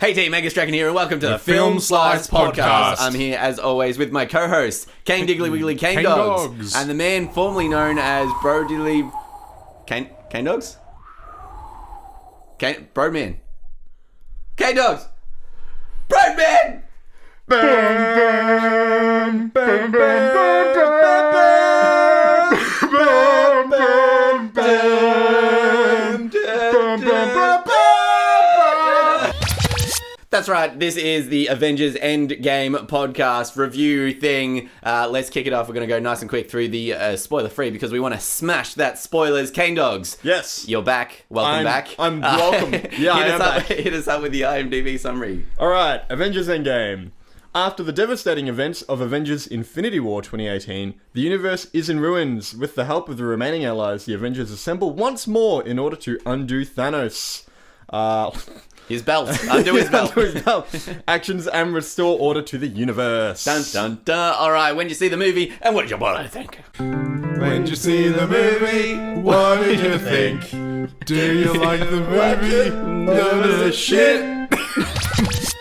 Hey team, Angus, Strachan here, and welcome to the Film Slice Podcast. I'm here, as always, with my co-hosts, Kane Diggly Wiggly Kane Kane Dogs, Dogs. and the man formerly known as Bro Diddly... Kane Dogs? Broadman. Kane Dogs! Broadman! That's right, this is the Avengers End Game podcast review thing. Let's kick it off. We're going to go nice and quick through the spoiler-free because we want to smash that spoilers. Kane Dogs. Yes. You're back. Welcome back. I'm welcome. Yeah, I am back. Hit us up with the IMDb summary. Alright, Avengers End Game. After the devastating events of Avengers Infinity War 2018, the universe is in ruins. With the help of the remaining allies, the Avengers assemble once more in order to undo Thanos. His belt. Undo his belt. Actions and restore order to the universe. Dun dun dun. Alright, when did you see the movie, and what did your brother think? When did you see the movie? What did you think? Do you like the movie? None of the shit.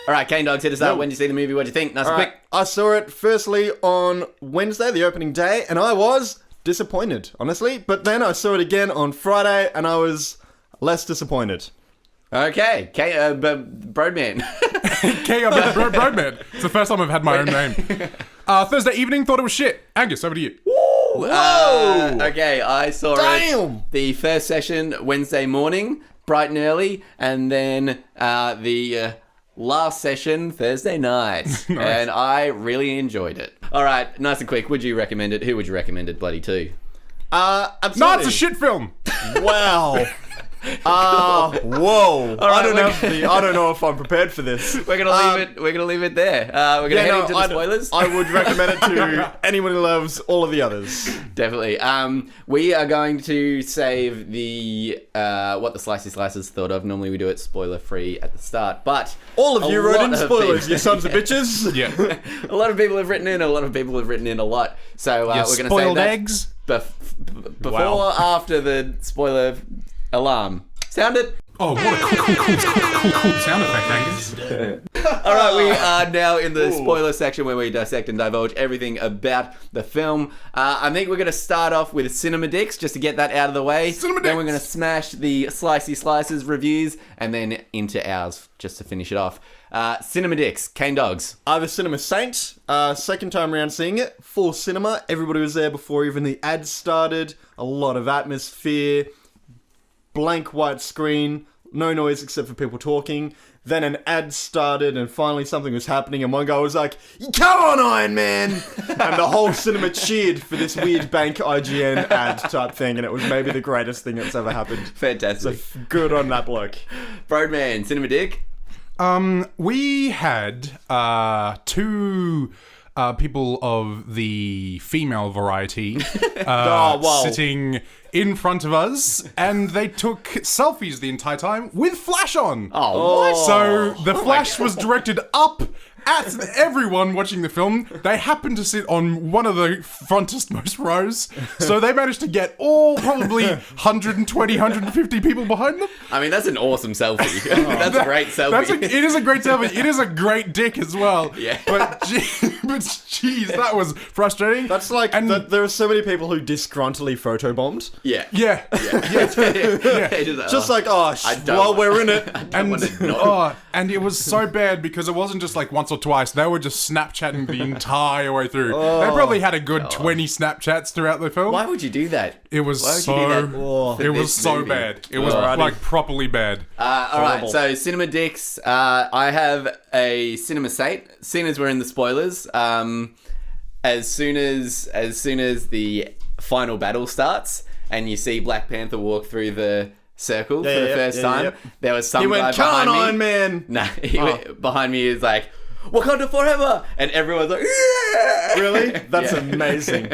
Alright, Kane Dogs, hit us up. When did you see the movie? What did you think? Nice and quick. I saw it firstly on Wednesday, the opening day, and I was disappointed, honestly. But then I saw it again on Friday, and I was less disappointed. Okay, Broadman. Broadman. It's the first time I've had my own name. Thursday evening, thought it was shit. Angus, over to you. Whoa! Okay, I saw it the first session Wednesday morning, bright and early, and then the last session Thursday night. Nice. And I really enjoyed it. All right, nice and quick. Would you recommend it? Who would you recommend it bloody to? Absolutely. No, it's a shit film. Wow. Whoa. right, I don't know if I'm prepared for this. We're gonna leave it. We're gonna leave it there. We're gonna head into the spoilers. I would recommend it to anyone who loves all of the others. Definitely. We are going to save the what the Slicey Slices thought of. Normally we do it spoiler free at the start, but All of you wrote in spoilers, people- you sons of bitches. Yeah. a lot of people have written in. A lot of people have written in a lot. So we're going to save Spoiled that eggs. before Wow. or after the spoiler alarm. Sound it. Oh, what a cool sound effect, Angus. All right, we are now in the spoiler section where we dissect and divulge everything about the film. I think we're going to start off with Cinema Dicks just to get that out of the way. Cinema Then we're Dicks. going to smash the Slicey Slices reviews and then into ours just to finish it off. Cinema Dicks, Kane Dogs. I'm a cinema saint. Second time around seeing it. Full cinema. Everybody was there before even the ads started. A lot of atmosphere. Blank white screen. No noise except for people talking. Then an ad started and finally something was happening and one guy was like, "Come on, Iron Man!" And the whole cinema cheered for this weird bank IGN ad type thing, and it was maybe the greatest thing that's ever happened. Fantastic. So good on that bloke. Broadman, Cinema Dick. We had two people of the female variety wow. sitting in front of us, and they took selfies the entire time with flash on. Oh, what? So the flash was directed up at everyone watching the film. They happened to sit on one of the frontest-most rows, so they managed to get all probably 120, 150 people behind them. I mean, that's an awesome selfie. That's a great selfie. It is a great selfie. It is a great dick as well. Yeah. But jeez, that was frustrating. That's like, there are so many people who disgruntly photobombed. Yeah. Yeah. Just like, while we're in it. And it was so bad because it wasn't just like once or twice. They were just Snapchatting the entire way through. They probably had a good 20 Snapchats throughout the film. Why would you do that? It was Why would you do that for it was this so movie? bad. It was like properly bad. All right, so Cinema Dicks. I have a cinema saint. Seeing as we're in the spoilers, as soon as the final battle starts and you see Black Panther walk through the circle for the first time, there was some He guy went, "Come on, behind me. Iron Man!" Nah, he went behind me is like, "Wakanda forever!" And everyone's like, "Yeah!" Really? That's amazing.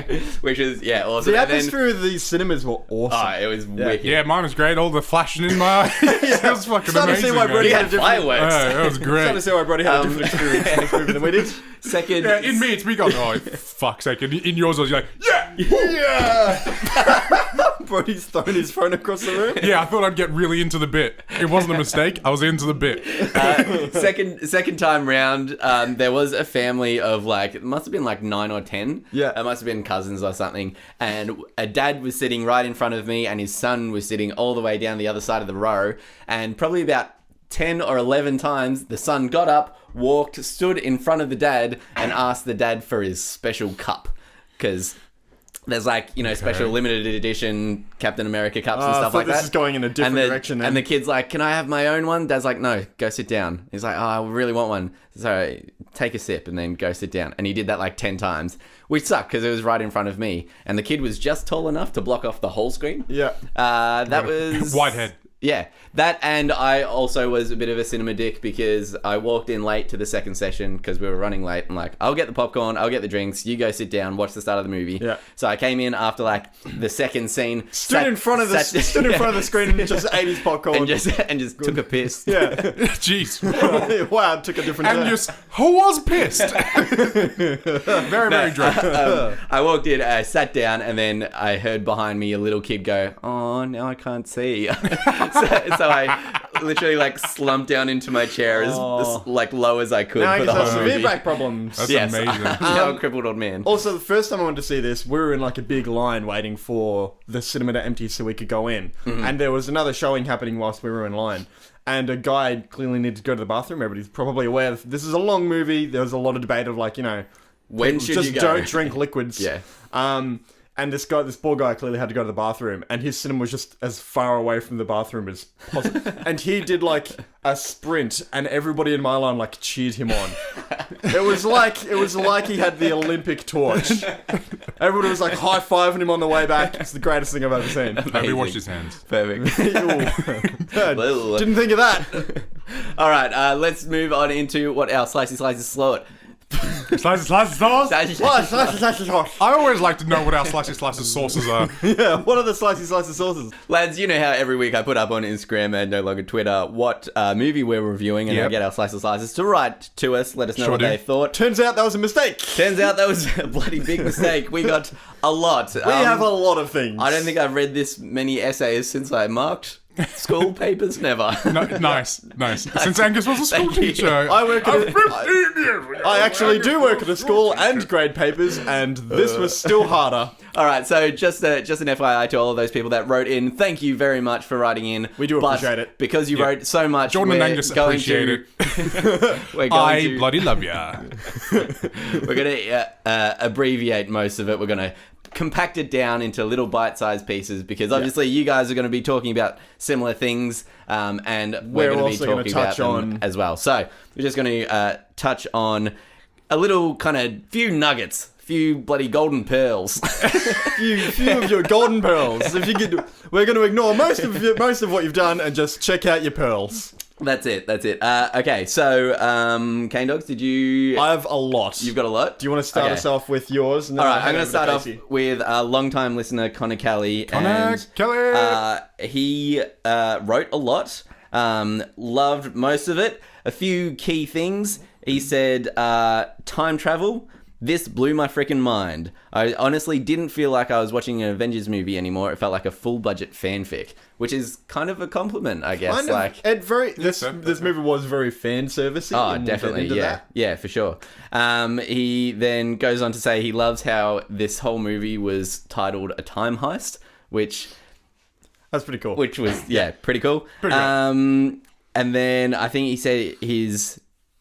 Which is, awesome. The And then- atmosphere of these cinemas were awesome. it was wicked. Yeah, mine was great. All the flashing in my eyes. It was fucking Starting to see amazing. why man. Brody He had had a different... fireworks. Yeah, it was Starting to great. see why Brody had a different experience in this movie than we did. Second, Yeah, in me, it's me going, oh, fuck's sake. And in yours, you're like, yeah! Yeah! Brody's thrown his phone across the room. Yeah, I thought I'd get really into the bit. It wasn't a mistake. I was into the bit. second time round, there was a family of like, it must have been like 9 or 10. Yeah. It must have been cousins or something. And a dad was sitting right in front of me and his son was sitting all the way down the other side of the row. And probably about 10 or 11 times, the son got up, walked, stood in front of the dad and asked the dad for his special cup. Because there's like, special limited edition Captain America cups and stuff like that. This is going in a different direction then. And the kid's like, can I have my own one? Dad's like, no, go sit down. He's like, oh, I really want one. So take a sip and then go sit down. And he did that like 10 times, which sucked because it was right in front of me. And the kid was just tall enough to block off the whole screen. Yeah. That was... Whitehead. Yeah, that, and I also was a bit of a cinema dick because I walked in late to the second session because we were running late. I'm like, I'll get the popcorn, I'll get the drinks, you go sit down, watch the start of the movie. Yeah. So I came in after like the second scene, Stood in front of the screen and just ate his popcorn. and just took a piss. Yeah. Jeez. Wow, took a different turn. Angus, who was pissed? Very, very drunk. I walked in, I sat down, and then I heard behind me a little kid go, oh, now I can't see. So I literally like slumped down into my chair as like low as I could Now for I the guess whole have severe movie. back problems. That's Yes, amazing. I'm now a crippled old man. Also, the first time I went to see this, we were in like a big line waiting for the cinema to empty so we could go in. Mm-hmm. And there was another showing happening whilst we were in line. And a guy clearly needed to go to the bathroom. Everybody's probably aware this is a long movie. There was a lot of debate of like, When should just you go? don't drink liquids. Yeah. And this poor guy clearly had to go to the bathroom, and his cinema was just as far away from the bathroom as possible. And he did like a sprint, and everybody in my line like cheered him on. It was like he had the Olympic torch. Everybody was like high fiving him on the way back. It's the greatest thing I've ever seen. Nobody washed his hands. Perfect. Didn't think of that. All right, let's move on into what our slicey slot. Slices, sauce? Slicy I always like to know what our slices sauces are. Yeah, what are the slicey sauces? Lads, you know how every week I put up on Instagram and no longer Twitter what movie we're reviewing, and I Yep. get our slices to write to us, let us know Sure what do. they thought. Turns out that was a mistake. Turns out that was a bloody big mistake. We got a lot. We have a lot of things. I don't think I've read this many essays since I marked school papers. Never. No, nice. Since Angus was a school Thank you. teacher. I work at I'm 15 years. I actually do work at a school and grade papers, and this was still harder. All right, so just an FYI to all of those people that wrote in, thank you very much for writing in. We do appreciate it. Because you wrote so much. Jordan and we're Angus going appreciate to- it. We're going I to, bloody love ya. We're going to abbreviate most of it. We're going to compact it down into little bite-sized pieces because obviously you guys are going to be talking about similar things, and we're going to be also gonna talking about touch them on- as well. So we're just going to touch on a little kind of few nuggets, few bloody golden pearls. few of your golden pearls. If you could, we're going to ignore most of what you've done and just check out your pearls. That's it. Okay, so Cane Dogs, did you? I have a lot. You've got a lot. Do you want to start us off with yours? And then All right, I'll I'm going hand to start over off Casey? with a long-time listener, Connor Kelly. Connor and, Kelly. He wrote a lot, loved most of it. A few key things. He said, time travel. This blew my freaking mind. I honestly didn't feel like I was watching an Avengers movie anymore. It felt like a full-budget fanfic, which is kind of a compliment, I guess. This movie was very fan servicey. Oh, and we'll get definitely, into yeah. that. Yeah, for sure. He then goes on to say he loves how this whole movie was titled A Time Heist, which That's pretty cool. was, pretty cool. Pretty great. And then I think he said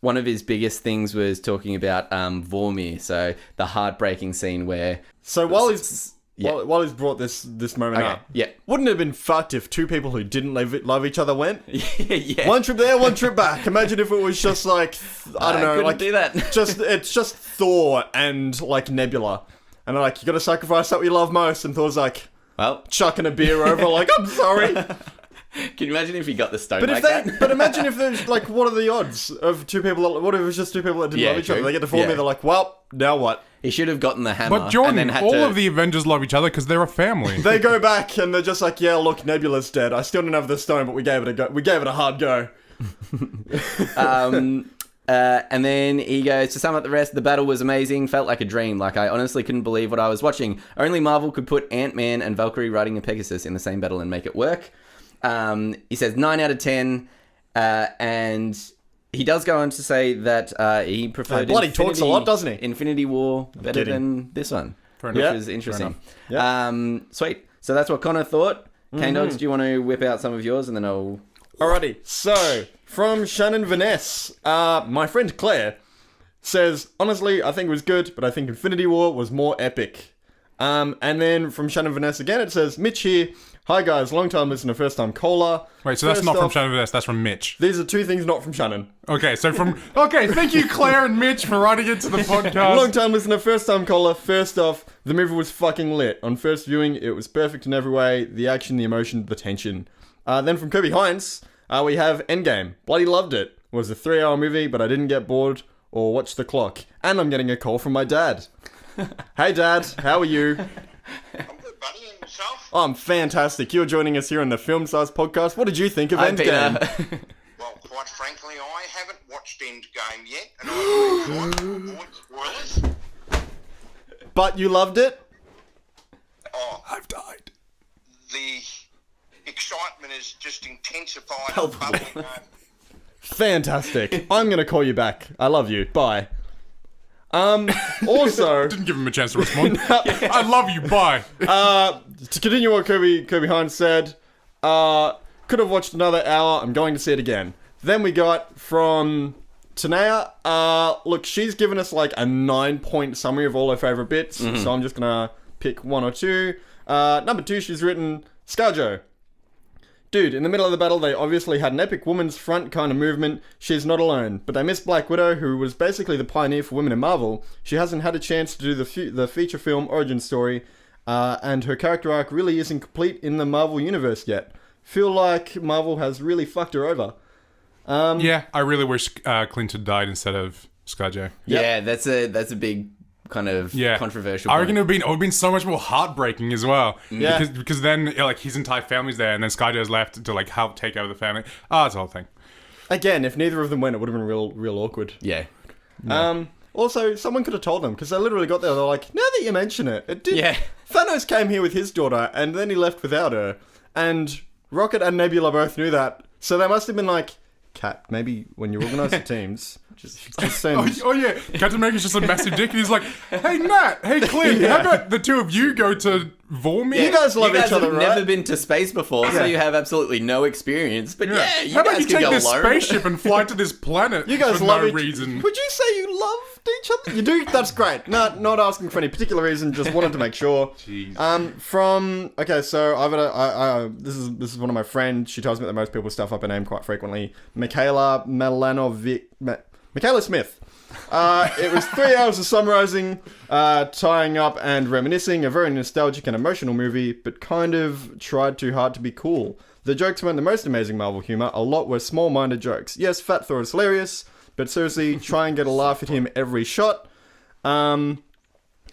one of his biggest things was talking about Vormir, so the heartbreaking scene where... So while he's Yeah. while he's brought this moment Okay, up, yeah. wouldn't it have been fucked if two people who didn't love each other went? yeah. One trip there, one trip back. Imagine if it was just like I don't know, couldn't like do that. it's just Thor and like Nebula, and they're like, you got to sacrifice that we love most, and Thor's like Well, chucking a beer over, like I'm sorry. can you imagine if he got the stone But like if that? but imagine if there's like, what are the odds of two people? What if it was just two people that didn't Yeah, love each other? true. They get to form Yeah. they're like, well, now what? He should have gotten the hammer. But Jordan, and then had all to... of the Avengers love each other because they're a family. They go back and they're just like, yeah, look, Nebula's dead. I still didn't have the stone, but we gave it a go. We gave it a hard go. And then he goes, to sum up the rest, the battle was amazing, felt like a dream. Like, I honestly couldn't believe what I was watching. Only Marvel could put Ant-Man and Valkyrie riding a Pegasus in the same battle and make it work. He says 9 out of 10. And he does go on to say that he preferred bloody talks a lot, doesn't he? Infinity War better than this one, which is interesting. Sweet. So that's what Connor thought. Cane Dogs, do you want to whip out some of yours and then I'll... Alrighty, so from Shannon Vaness, my friend Claire says, honestly, I think it was good, but I think Infinity War was more epic. And then from Shannon Vaness again, it says, Mitch here. Hi guys, long time listener, first time caller. Wait, so that's not from Shannon Vaness, that's from Mitch. These are two things not from Shannon. Okay, so thank you Claire and Mitch for writing into the podcast. Long time listener, first time caller. First off, the movie was fucking lit. On first viewing, it was perfect in every way. The action, the emotion, the tension. Then from Kirby Hines, we have End Game. Bloody loved it. It was a 3-hour movie, but I didn't get bored or watch the clock. And I'm getting a call from my dad. Hey dad, how are you? I'm good, buddy. And yourself? I'm fantastic. You're joining us here on the Film Size Podcast. What did you think of End Game? Well, quite frankly, I haven't watched End Game yet, and I avoid spoilers. But you loved it? Oh, I've died. the excitement is just intensified. and bubbling over. Fantastic. I'm going to call you back. I love you. Bye. Also... Didn't give him a chance to respond. I love you, bye. To continue what Kirby Hines said, could have watched another hour. I'm going to see it again. Then we got from Tanea. Look, she's given us like a 9-point summary of all her favourite bits. So I'm just going to pick one or two. Number 2, she's written, Scarjo. Dude, in the middle of the battle, they obviously had an epic woman's front kind of movement. She's not alone. But they missed Black Widow, who was basically the pioneer for women in Marvel. She hasn't had a chance to do the feature film origin story. And her character arc really isn't complete in the Marvel universe yet. Feel like Marvel has really fucked her over. Yeah, I really wish Clinton died instead of ScarJo. Yeah, that's a big kind of controversial I point. reckon it would have been so much more heartbreaking as well. Yeah. Because then like his entire family's there and then ScarJo's left to like help take over the family. It's the whole thing. Again, if neither of them went, it would have been real awkward. Yeah. Also, someone could have told them, because they literally got there, they're like, now that you mention it, it did... Yeah. Thanos came here with his daughter, and then he left without her. And Rocket and Nebula both knew that. So they must have been like, Cat, maybe when you organise the teams, just send... Oh yeah, Captain America's just a massive dick and he's like, hey Matt, hey Clint, how about the two of you go to Vormir? You guys love each other, have right? never been to space before, so you have absolutely no experience. But you how about guys you can take go this alone. spaceship and fly to this planet You guys for love no each... reason? Would you say you loved each other? You do? That's great. Not asking for any particular reason, just wanted to make sure. Jeez. Okay, so I've got this is one of my friends. She tells me that most people stuff up her name quite frequently. Michaela Smith. It was 3 hours of summarizing, tying up and reminiscing. A very nostalgic and emotional movie, but kind of tried too hard to be cool. The jokes weren't the most amazing Marvel humor. A lot were small-minded jokes. Yes, Fat Thor is hilarious, but seriously, try and get a laugh at him every shot. And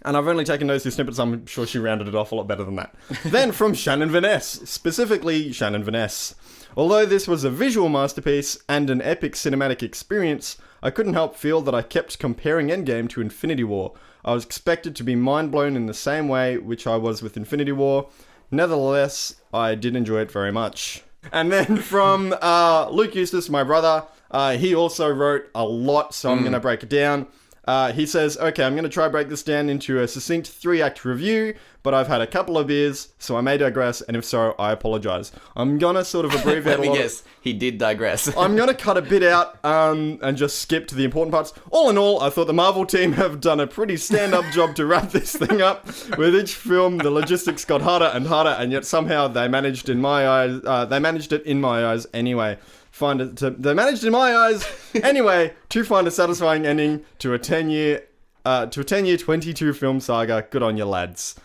I've only taken those two snippets. I'm sure she rounded it off a lot better than that. Then from Shannon Vaness, specifically Shannon Vaness. Although this was a visual masterpiece and an epic cinematic experience, I couldn't help feel that I kept comparing Endgame to Infinity War. I was expected to be mind-blown in the same way which I was with Infinity War. Nevertheless, I did enjoy it very much. And then from Luke Eustace, my brother, he also wrote a lot, so I'm going to break it down. He says, okay, I'm going to try break this down into a succinct 3-act review, but I've had a couple of beers, so I may digress, and if so, I apologize. I'm going to sort of abbreviate Let a me lot. guess, he did digress. I'm going to cut a bit out and just skip to the important parts. All in all, I thought the Marvel team have done a pretty stand-up job to wrap this thing up. With each film, the logistics got harder and harder, and yet somehow they managed it in my eyes anyway. They managed in my eyes anyway to find a satisfying ending to a 10-year 22 film saga. Good on you, lads.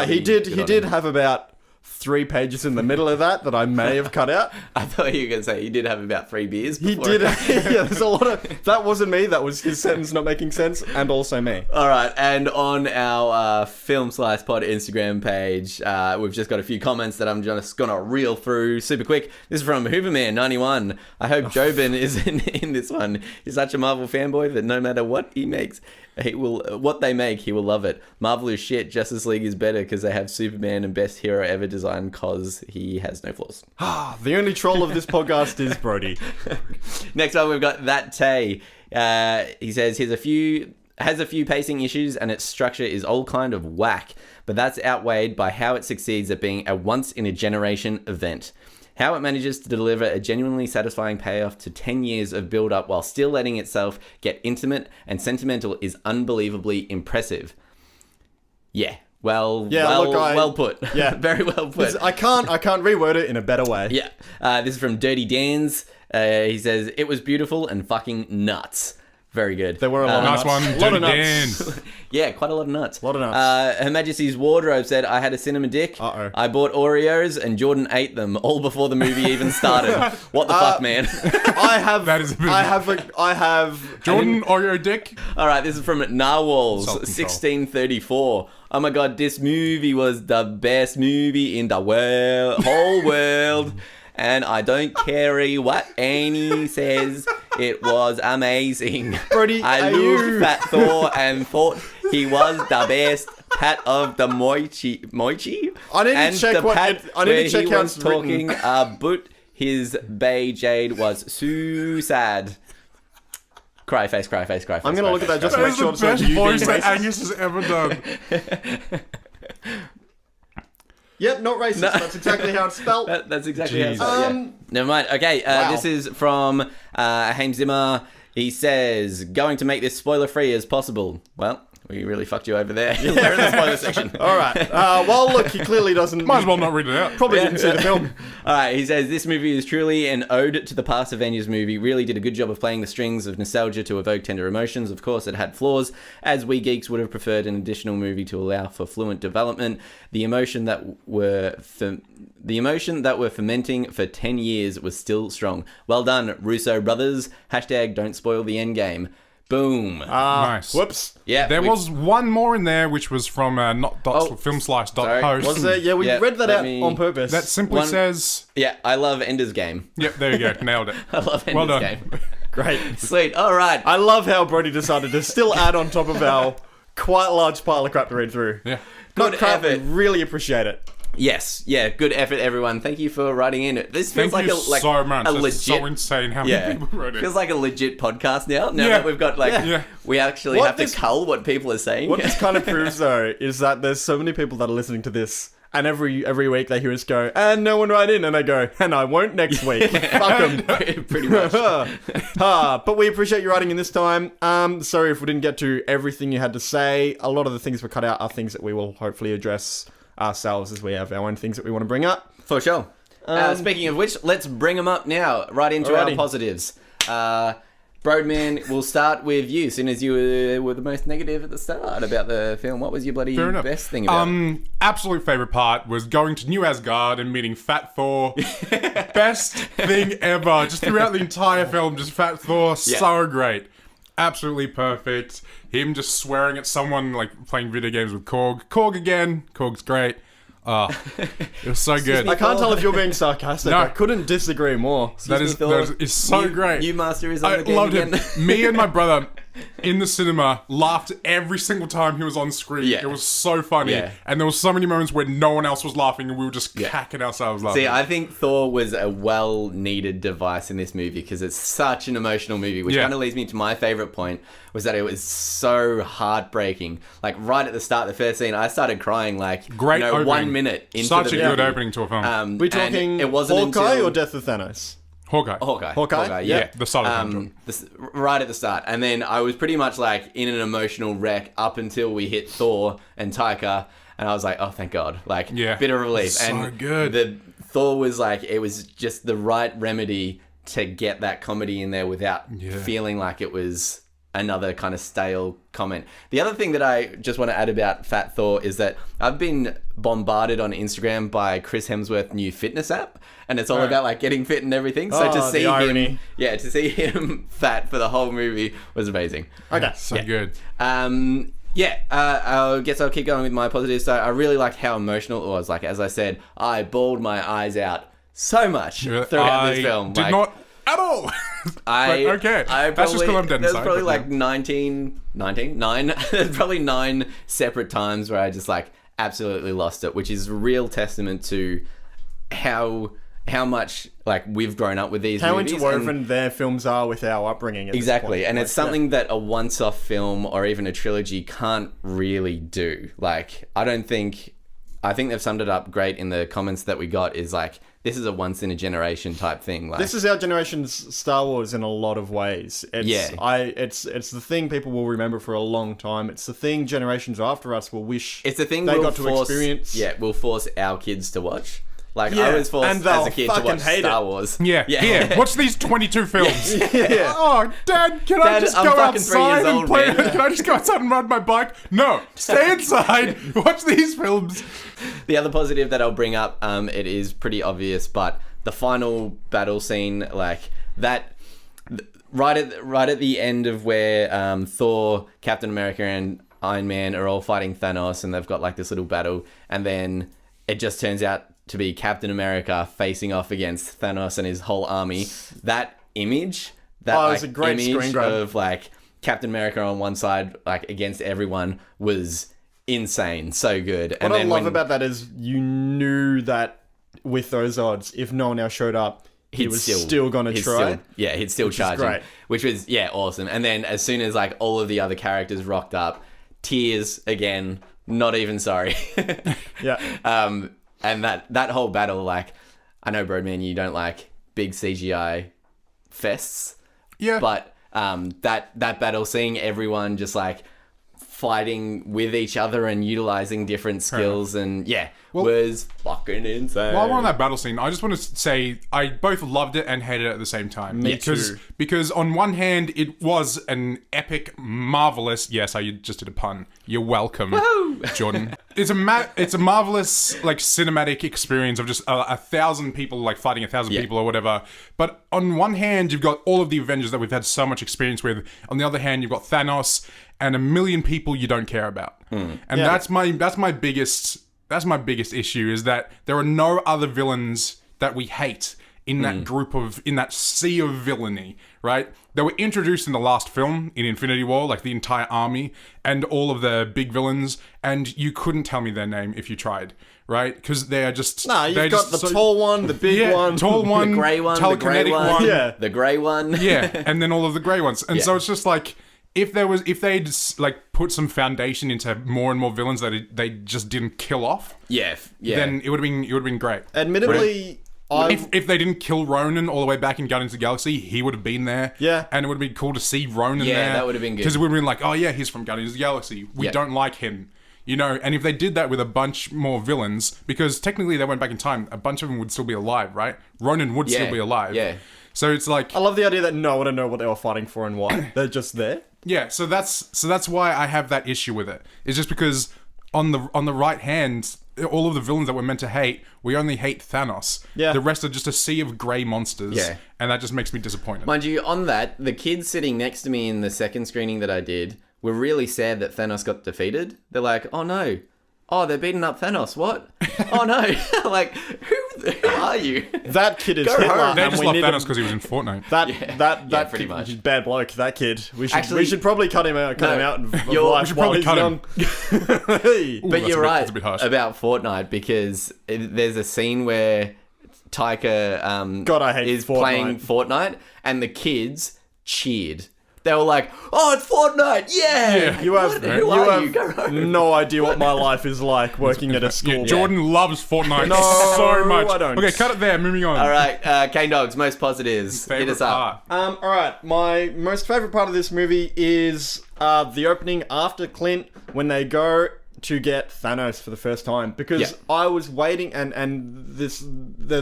He did have about 3 pages in the middle of that I may have cut out. I thought you were going to say you did have about 3 beers. He before. did. Yeah, there's a lot of. That wasn't me. That was his sentence not making sense, and also me. All right, and on our Film Slice Pod Instagram page, we've just got a few comments that I'm just gonna reel through super quick. This is from Hooverman91. I hope Jobin is in this one. He's such a Marvel fanboy that no matter what he makes, he will love it. Marvel is shit. Justice League is better because they have Superman and best hero ever designed because he has no flaws. The only troll of this podcast is Brody. Next up, we've got That Tay. He says has a few pacing issues and its structure is all kind of whack, but that's outweighed by how it succeeds at being a once-in-a-generation event. How it manages to deliver a genuinely satisfying payoff to 10 years of build-up while still letting itself get intimate and sentimental is unbelievably impressive. Yeah. Well put. Yeah. Very well put. I can't reword it in a better way. Yeah. This is from Dirty Dan's. He says, it was beautiful and fucking nuts. Very good. There were a lot of Nice nuts. one, A lot of Dirty nuts. Dan. Yeah, quite a lot of nuts. A lot of nuts. Her Majesty's Wardrobe said, I had a cinema dick. Uh-oh. I bought Oreos and Jordan ate them all before the movie even started. What the fuck, man? I have. That is a bit- I have. Jordan Oreo Dick. All right, this is from Narwhals, Self-control. 1634. Oh my god, this movie was the best movie in the whole world. And I don't care what Annie says. It was amazing. Brody, I are loved you- Fat Thor and thought he was the best Pat of the Moichi. I need to and check the what Pat it- I need to where check he how was it's written. talking but his Bay Jade was so sad. Cry face. I'm gonna look at that just to That make is sure the it's not best you being voice that racist. Angus has ever done. Yep, not racist. That's exactly how it's spelled. That's exactly how it's Jesus. spelled, yeah. Never mind. Okay, Wow. this is from Haim Zimmer. He says, going to make this spoiler-free as possible. Well, we really fucked you over there. We're in the spoiler section. All right. Well, look, he clearly doesn't. Might as well not read it out. Probably didn't see the film. All right, he says, this movie is truly an ode to the past Avengers movie. Really did a good job of playing the strings of nostalgia to evoke tender emotions. Of course, it had flaws, as we geeks would have preferred an additional movie to allow for fluent development. The emotion that were fermenting for 10 years was still strong. Well done, Russo brothers. Hashtag don't spoil the end game. Boom. Nice. Whoops. Yeah, There was one more in there, which was from not Oh, filmslice.post. sorry. Was there? Yeah, we Yeah, read that let out me- on purpose. That simply One- says, Yeah, I love Ender's Game. yep, there you go, nailed it. I love Ender's Well done. Game. great. Sweet. All right. I love how Brody decided to still add on top of our quite large pile of crap to read through. Yeah. Not Good crap, we effort. really appreciate it. Yes. Yeah. Good effort, everyone. Thank you for writing in. This feels Thank like you a so much. a That's legit. so insane how Yeah, many people wrote it. feels like a legit podcast now. Now Yeah. that we've got Yeah. we actually What have this- to cull what people are saying. What this kind of proves, though, is that there's so many people that are listening to this, and every week they hear us go, and no one write in, and they go, and I won't next week. Fuck them. Pretty much. But we appreciate you writing in this time. Sorry if we didn't get to everything you had to say. A lot of the things we cut out are things that we will hopefully address ourselves as we have our own things that we want to bring up. For sure. Speaking of which, let's bring them up now. Right into our Alrighty. positives. Broadman, we'll start with you, seeing as you were the most negative at the start about the film. What was your bloody Fair enough. best thing about it? Absolute favorite part was going to New Asgard and meeting Fat Thor. Best thing ever. Just throughout the entire film, just Fat Thor, so great. Absolutely perfect. Him just swearing at someone, like playing video games with Korg. Korg again. Korg's great. It was so good. me. I can't tell if you're being sarcastic. No. I couldn't disagree more. That is so New- great. New Master is on I the game loved again. it. Me and my brother in the cinema laughed every single time he was on screen. Yeah. It was so funny. Yeah. And there were so many moments where no one else was laughing and we were just cacking ourselves laughing. See, I think Thor was a well-needed device in this movie because it's such an emotional movie, which Yeah. kind of leads me to my favorite point, was that it was so heartbreaking. Like, right at the start, the first scene, I started crying, like, Great opening. 1 minute into Such the a good movie. opening to a film. We and talking it wasn't Hawkeye until... or Death of Thanos? Hawkeye. Hawkeye? yeah. The solid one. Right at the start. And then I was pretty much like in an emotional wreck up until we hit Thor and Taika. And I was like, oh, thank God. Like, Yeah. bit of relief. So and good. The Thor was like, it was just the right remedy to get that comedy in there without feeling like it was another kind of stale comment. The other thing that I just want to add about Fat Thor is that I've been bombarded on Instagram by Chris Hemsworth's new fitness app, and it's all about like getting fit and everything. So to see him, to see him fat for the whole movie was amazing. Okay, So good. I guess I'll keep going with my positives. So I really liked how emotional it was. Like, as I said, I bawled my eyes out so much throughout this film. Did not at all. Okay. That's just because I'm dead There's inside. probably like 9. There's probably 9 separate times where I just like absolutely lost it, which is a real testament to how much like we've grown up with these movies. How interwoven their films are with our upbringing. At Exactly, this point. and it's something that a once-off film or even a trilogy can't really do. Like, I think they've summed it up great in the comments that we got. Is like, this is a once-in-a-generation type thing. Like, This is our generation's Star Wars in a lot of ways. It's the thing people will remember for a long time. It's the thing generations after us will wish it's the thing they we'll got to force, experience. Yeah, we'll force our kids to watch. Like, Yeah, I was forced and as they'll a kid to fucking watch hate Star it. Wars. Yeah. Watch these 22 films. Yeah. Oh, Dad, can I Dad, just I'm go fucking 3 years outside and old, play? man. Can I just go outside and ride my bike? No, stay inside. Watch these films. The other positive that I'll bring up, it is pretty obvious, but the final battle scene, like that, right at the end of where Thor, Captain America, and Iron Man are all fighting Thanos, and they've got like this little battle, and then it just turns out to be Captain America facing off against Thanos and his whole army. That image, it was a great image screen grab. of like Captain America on one side, like against everyone, was insane. So good. What I love about that is you knew that with those odds, if no one else showed up, he was still going to try. He'd still charge him, great. which was awesome. And then as soon as like all of the other characters rocked up, tears again. Not even sorry. Yeah. And that whole battle, like, I know, Broadman, you don't like big CGI fests. Yeah. But that battle, seeing everyone just like fighting with each other and utilizing different skills and was fucking insane. While we're on that battle scene, I just want to say I both loved it and hated it at the same time. Me too. Because on one hand, it was an epic, marvelous... Yes, I just did a pun. You're welcome, Jordan. It's a marvelous like cinematic experience of just 1,000 people like fighting 1,000 people or whatever. But on one hand, you've got all of the Avengers that we've had so much experience with. On the other hand, you've got Thanos and 1 million people you don't care about. And that's my biggest issue, is that there are no other villains that we hate in that sea of villainy, right? They were introduced in the last film, in Infinity War, like the entire army and all of the big villains, and you couldn't tell me their name if you tried, right? Because they are just... You've got the tall one, the big one, tall one, the grey one, the grey telekinetic one, Yeah. the grey one. and then all of the grey ones. And so it's just like... If they'd like put some foundation into more and more villains that they just didn't kill off, then it would have been great. Admittedly, If they didn't kill Ronan all the way back in Guardians of the Galaxy, he would have been there. Yeah. And it would have been cool to see Ronan there. that would have been good. Because it would have been like, oh yeah, he's from Guardians of the Galaxy. We don't like him. You know, and if they did that with a bunch more villains, because technically they went back in time, a bunch of them would still be alive, right? Ronan would still be alive. Yeah. So it's like... I love the idea that no one would know what they were fighting for and why. They're just there. Yeah, so that's why I have that issue with it. It's just because on the right hand, all of the villains that we're meant to hate, we only hate Thanos. Yeah. The rest are just a sea of grey monsters. Yeah. And that just makes me disappointed. Mind you, on that, the kids sitting next to me in the second screening that I did were really sad that Thanos got defeated. They're like, oh no. Oh, they're beating up Thanos. What? Oh no. Like, who are you? That kid is Go Hitler. home. They and just we love need Thanos to- because he was in Fortnite. That pretty kid, much. bad bloke. That kid. We Actually, should probably cut him out. Cut him out. Of you're- life we should while probably he's cut him. young. Hey. But that's you're a bit- right that's a bit harsh. about Fortnite, because there's a scene where Taika God, I hate is Fortnite. playing Fortnite and the kids cheered. They were like, oh, it's Fortnite. Yeah. You have, Who are you? Go home. no idea what my life is like working at a school. Jordan loves Fortnite No, so much. I don't. Okay, cut it there. Moving on. All right, Kane Dogs, most positives. Hit Favorite us up. part. All right, my most favorite part of this movie is the opening after Clint when they go to get Thanos for the first time, because I was waiting, and there's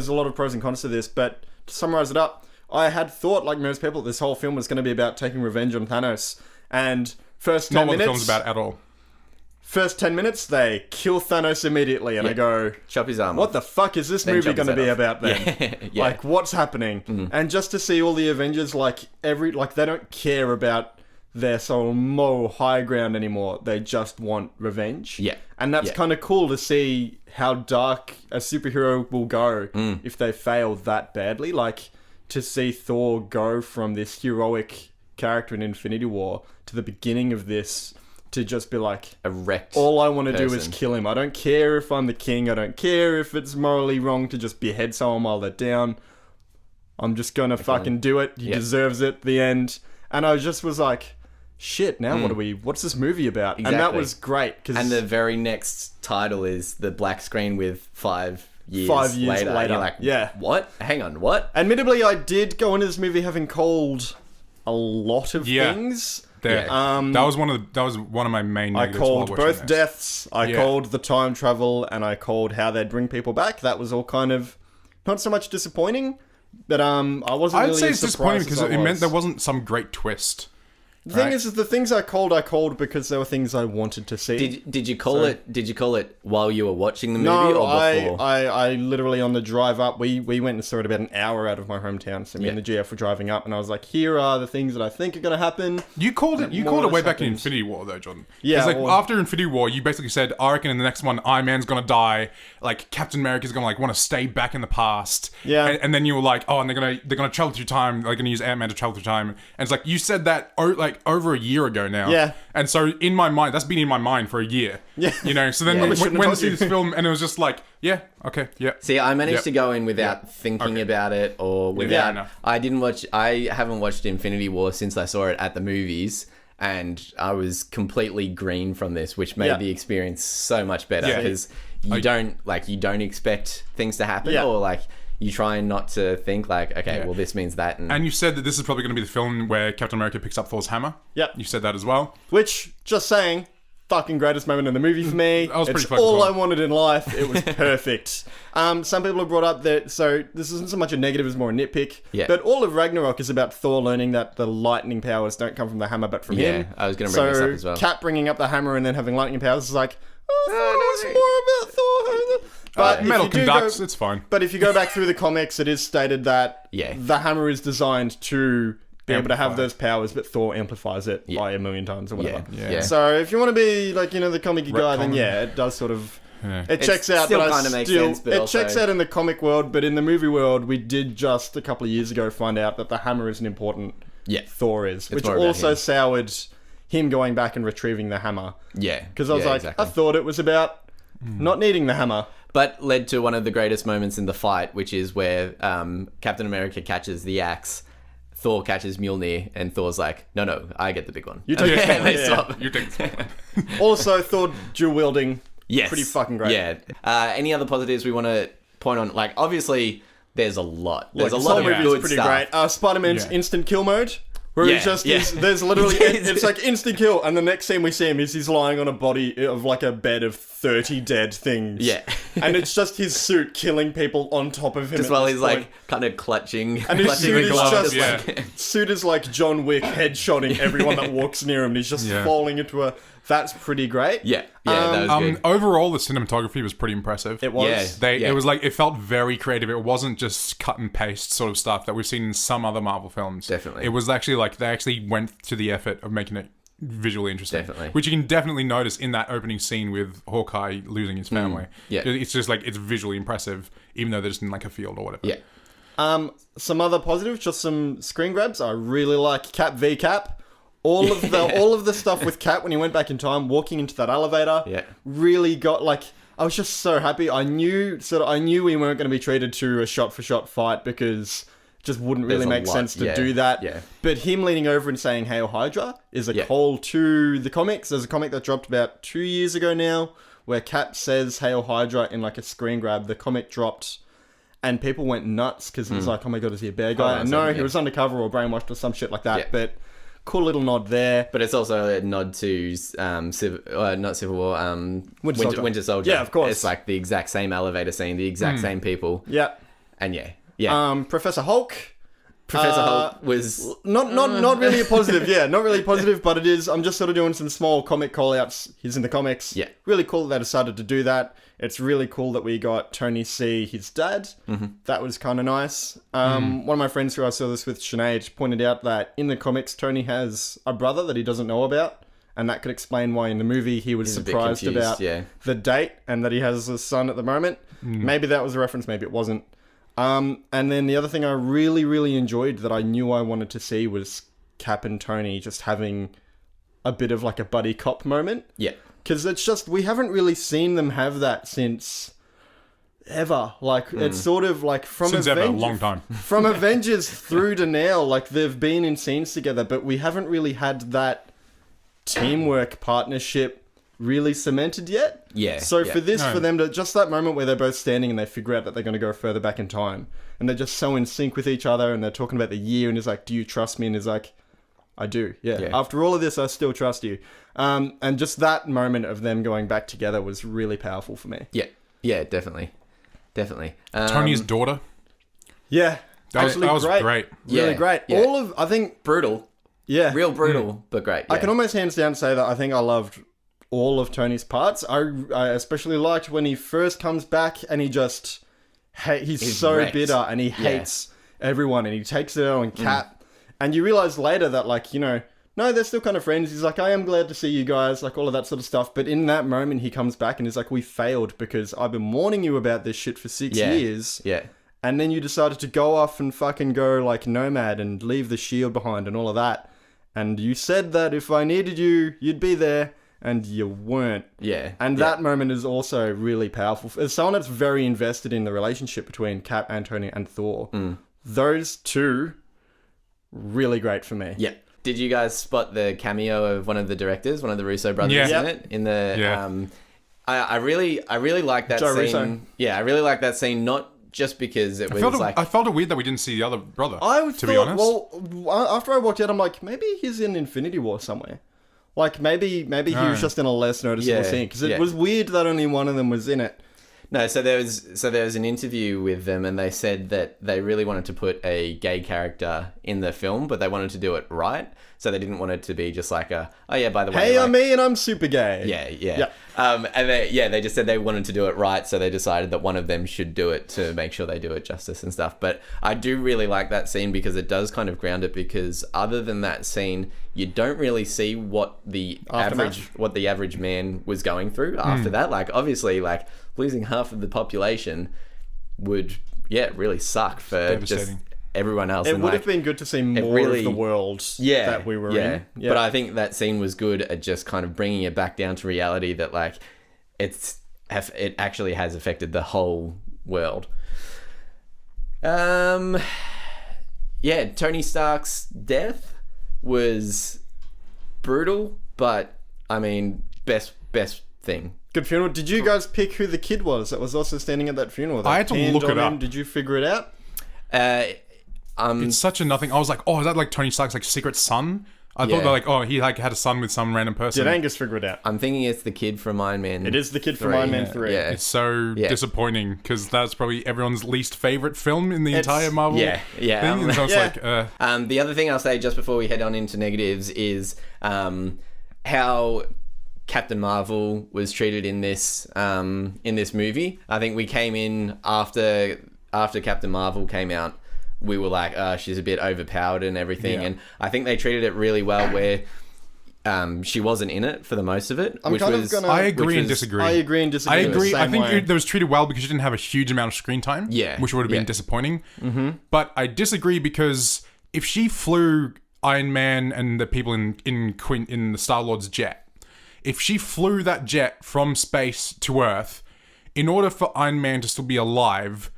a lot of pros and cons to this, but to summarize it up, I had thought, like most people, this whole film was going to be about taking revenge on Thanos, And first 10 Not what the minutes... film's about at all. First 10 minutes, they kill Thanos immediately, and I go, Chop his arm what off. the fuck is this Then movie chop his going to head be off. about then? Yeah. Like, what's happening? And just to see all the Avengers, like, they don't care about their sort of moral high ground anymore. They just want revenge. Yeah. And that's Yeah. kind of cool to see how dark a superhero will go if they fail that badly. Like, to see Thor go from this heroic character in Infinity War to the beginning of this to just be like, A wrecked all I want to do is person. kill him. I don't care if I'm the king. I don't care if it's morally wrong to just behead someone while they're down. I'm just gonna fucking do it. He Yep. deserves it. The end. And I just was like, shit. Now what's this movie about? And that Exactly. was great. And the very next title is the black screen with 5 years, 5 years later. later. You're like, Yeah. what? Hang on, what? admittedly, I did go into this movie having called a lot of Yeah. things. There. that was one of my main I negatives while called watching both this. deaths, I Yeah. called the time travel, and I called how they'd bring people back. That was all kind of not so much disappointing, but I wasn't I'd really say as it's disappointing surprised because as I it meant was. there wasn't some great twist. The thing is the things I called because there were things I wanted to see. Did you call it? Did you call it while you were watching the movie No, or before? I literally on the drive up, we went and saw it about an hour out of my hometown. So me and the GF were driving up, and I was like, here are the things that I think are going to happen. You called it. You More called it or way less back in happens. Infinity War, though, Jordan. Yeah, It's like well- after Infinity War, you basically said, "I reckon in the next one, Iron Man's gonna die. Like Captain America's gonna like want to stay back in the past." Yeah. And then you were like, "Oh, and they're gonna travel through time. They're gonna use Ant-Man to travel through time." And it's like you said that like over a year ago now. Yeah. And so in my mind, that's been in my mind for a year. Yeah. You know. So then Probably shouldn't when I have see told this you. film, and it was just like, yeah, okay, yeah. See, I managed Yep. to go in without thinking Okay. about it or fair without. enough. I haven't watched Infinity War since I saw it at the movies, and I was completely green from this, which made Yeah. the experience so much better Yeah. because you don't expect things to happen, Yeah. or like you try not to think like, okay, Yeah. well, this means that, And you said that this is probably going to be the film where Captain America picks up Thor's hammer. Yep. You said that as well. Which, just saying, fucking greatest moment in the movie for me. That was pretty It's fucking all cool. I wanted in life. It was perfect. Some people have brought up that, so this isn't so much a negative as more a nitpick, Yeah. but all of Ragnarok is about Thor learning that the lightning powers don't come from the hammer but from Yeah, him. I was gonna bring this up as well. Cap bringing up the hammer and then having lightning powers is like, oh, I thought it was more about Thor. But if Metal you do conducts. go- It's fine. But if you go back through the comics, it is stated that Yeah. the hammer is designed to be able to have Amplify. those powers, but Thor amplifies it by a million times or whatever. Yeah. So if you want to be like, the comic guy, then Retcon. yeah, it does sort of... Yeah. It checks out, still but I kinda makes still... sense, but it also- checks out in the comic world, but in the movie world, we did just a couple of years ago find out that the hammer isn't important. Yeah. Thor is. Which more about also him. soured him going back and retrieving the hammer. Yeah, Because I was yeah, like, exactly. I thought it was about not needing the hammer. But led to one of the greatest moments in the fight, which is where Captain America catches the axe, Thor catches Mjolnir, and Thor's like, no, I get the big one. You take And the small one, they yeah. swap. You take this one. Also, Thor dual wielding. Yes. Pretty fucking great. Yeah. Any other positives we want to point on? Like, obviously, there's a lot. There's Like, a this lot whole of movie good is pretty stuff. great. Spider-Man's Yeah. instant kill mode. Where Yeah, he's just, yeah. there's literally, it's like instant kill, and the next scene we see him is he's lying on a body of like a bed of 30 dead things. Yeah. And it's just his suit killing people on top of him. Just at while this he's point. like kind of clutching, And his clutching suit the is glove, just yeah. like, suit is like John Wick headshotting everyone that walks near him, and he's just Yeah. falling into a. That's pretty great. yeah, that was good. Overall, the cinematography was pretty impressive. It was. Yeah. It was like, it felt very creative. It wasn't just cut and paste sort of stuff that we've seen in some other Marvel films. Definitely. It was actually like, they actually went to the effort of making it visually interesting. Definitely. Which you can definitely notice in that opening scene with Hawkeye losing his family. Yeah. It's just like, it's visually impressive, even though they're just in like a field or whatever. Yeah. Some other positives, just some screen grabs. I really like Cap v Cap. All of the stuff with Cap when he went back in time, walking into that elevator, Yeah. really got like. I was just so happy. I knew we weren't going to be treated to a shot for shot fight because it just wouldn't really There's a make lot, sense to yeah, do that. yeah. But him leaning over and saying "Hail Hydra" is a Yeah. call to the comics. There's a comic that dropped about 2 years ago now where Cap says "Hail Hydra" in like a screen grab. The comic dropped. And people went nuts because it was like, oh my god, is he a bad guy? no, And so, no, yeah. he was undercover or brainwashed or some shit like that. Yeah. But cool little nod there. But it's also a nod to not Civil War, Winter Soldier. Yeah, of course. It's like the exact same elevator scene, the exact same people. Yeah. And yeah. Professor Hulk. Professor Hulk was... Not really a positive, yeah. Not really positive, but it is. I'm just sort of doing some small comic call-outs. He's in the comics. Yeah. Really cool that they decided to do that. It's really cool that we got Tony see his dad. Mm-hmm. That was kind of nice. One of my friends who I saw this with, Sinead, pointed out that in the comics, Tony has a brother that he doesn't know about. And that could explain why in the movie he was surprised about the date and that he has a son at the moment. Maybe that was a reference, maybe it wasn't. And then the other thing I really, really enjoyed that I knew I wanted to see was Cap and Tony just having a bit of like a buddy cop moment. Yeah. Because it's just, we haven't really seen them have that since ever. Like, it's sort of like from Since ever, a long time. From Avengers through to now, like they've been in scenes together, but we haven't really had that teamwork partnership really cemented yet. Yeah. So for this, for them to, just that moment where they're both standing and they figure out that they're going to go further back in time and they're just so in sync with each other and they're talking about the year and he's like, do you trust me? And he's like, I do. Yeah. After all of this, I still trust you. And just that moment of them going back together was really powerful for me. Yeah. Yeah, definitely. Definitely. Tony's daughter. Yeah. That was great. Really great. Yeah. All of, I think... Brutal. Yeah. Real brutal, but great. Yeah. I can almost hands down say that I think I loved all of Tony's parts. I especially liked when he first comes back and he just... he's so wrecked. Bitter and he hates everyone and he takes it out on Cap. And you realise later that, like, you know... No, they're still kind of friends. He's like, I am glad to see you guys, like all of that sort of stuff. But in that moment, he comes back and he's like, we failed because I've been warning you about this shit for 6 years. Yeah. And then you decided to go off and fucking go like nomad and leave the shield behind and all of that. And you said that if I needed you, you'd be there. And you weren't. Yeah. And that moment is also really powerful. As someone that's very invested in the relationship between Cap, Tony, and Thor, those two, really great for me. Yeah. Did you guys spot the cameo of one of the directors, one of the Russo brothers in it? In the I really like that Joe scene. Russo. Yeah, I really like that scene, not just because it was I felt it weird that we didn't see the other brother. To be honest. Well, after I walked out, I'm like, maybe he's in Infinity War somewhere. Like, maybe he was just in a less noticeable scene. Because it was weird that only one of them was in it. No, so there was an interview with them and they said that they really wanted to put a gay character in the film, but they wanted to do it right. So they didn't want it to be just like by the way... Hey, I'm me and I'm super gay. Yeah. And they just said they wanted to do it right, so they decided that one of them should do it to make sure they do it justice and stuff. But I do really like that scene because it does kind of ground it, because other than that scene, you don't really see what the average man was going through after that. Like, obviously, like, losing half of the population would, really suck for just everyone else. It would have been good to see more of the world that we were in. Yeah. But I think that scene was good at just kind of bringing it back down to reality that, like, it actually has affected the whole world. Tony Stark's death was brutal, but I mean, best thing. Good funeral. Did you guys pick who the kid was that was also standing at that funeral? I had to look it up. Did you figure it out? It's such a nothing. I was like, oh, is that like Tony Stark's like secret son? I thought like, oh, he like had a son with some random person. Did Angus figure it out? I'm thinking it's the kid from Iron Man. It is the kid from Iron Man 3. Yeah. It's so disappointing because that's probably everyone's least favorite film in the entire Marvel thing. And so it's like, the other thing I'll say just before we head on into negatives is how Captain Marvel was treated in this movie. I think we came in after Captain Marvel came out. We were like, she's a bit overpowered and everything. Yeah. And I think they treated it really well where she wasn't in it for the most of it. I agree and disagree. I agree and disagree. I agree. I think it was treated well because she didn't have a huge amount of screen time. Yeah. Which would have been disappointing. Mm-hmm. But I disagree because if she flew Iron Man and the people in the Star-Lord's jet, if she flew that jet from space to Earth, in order for Iron Man to still be alive,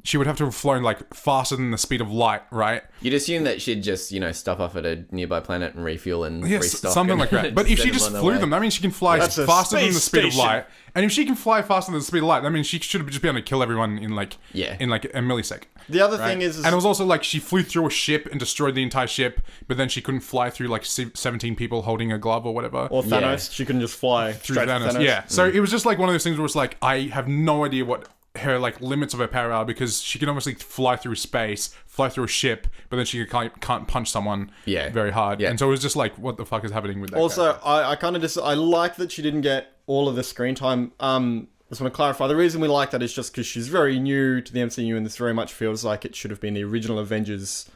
she would have to have flown like faster than the speed of light, right? You'd assume that she'd just, stop off at a nearby planet and refuel and restock. Something like that. But if she just flew them, that means she can fly faster than the speed of light. And if she can fly faster than the speed of light, that means she should just be able to kill everyone in like a millisecond. The other thing is... And it was also like she flew through a ship and destroyed the entire ship, but then she couldn't fly through like 17 people holding a glove or whatever. Or Thanos. She couldn't just fly through straight Thanos. to Thanos. Yeah. So it was just like one of those things where it's like, I have no idea what her like limits of her power because she can obviously fly through space, fly through a ship, but then she can't punch someone very hard. Yeah. And so it was just like, what the fuck is happening with that? Also, character? I kind of I like that she didn't get all of the screen time. I just want to clarify, the reason we like that is just because she's very new to the MCU, and this very much feels like it should have been the original Avengers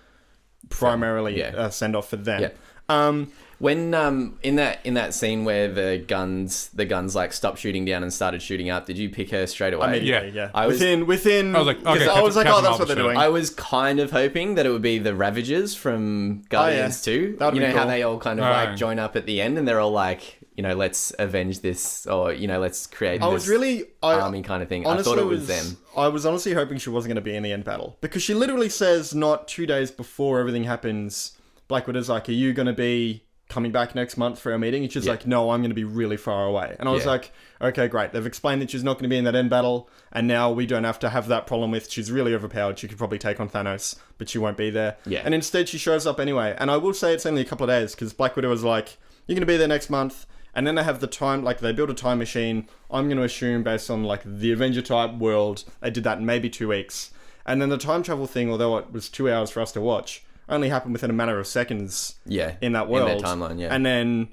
primarily send off for them. Yeah. When in that scene where the guns like stopped shooting down and started shooting up, did you pick her straight away? Yeah. I was within. I was like, okay, I was like, Captain oh, that's what they're Marvel doing. I was kind of hoping that it would be the Ravagers from Guardians 2. That'd you be know how cool. they all kind of like join up at the end and they're all like, you know, let's avenge this, or you know, let's create army kind of thing. Honestly, I thought it was them. I was honestly hoping she wasn't going to be in the end battle, because she literally says not 2 days before everything happens, Black Widow's like, are you going to be coming back next month for our meeting? And she's like, no, I'm going to be really far away. And I was like, okay, great. They've explained that she's not going to be in that end battle, and now we don't have to have that problem with she's really overpowered. She could probably take on Thanos, but she won't be there. Yeah. And instead she shows up anyway. And I will say it's only a couple of days, because Black Widow was like, you're going to be there next month. And then they have the time, like they build a time machine. I'm going to assume based on like the Avenger type world, they did that in maybe 2 weeks. And then the time travel thing, although it was 2 hours for us to watch, only happened within a matter of seconds in that world. In their timeline, And then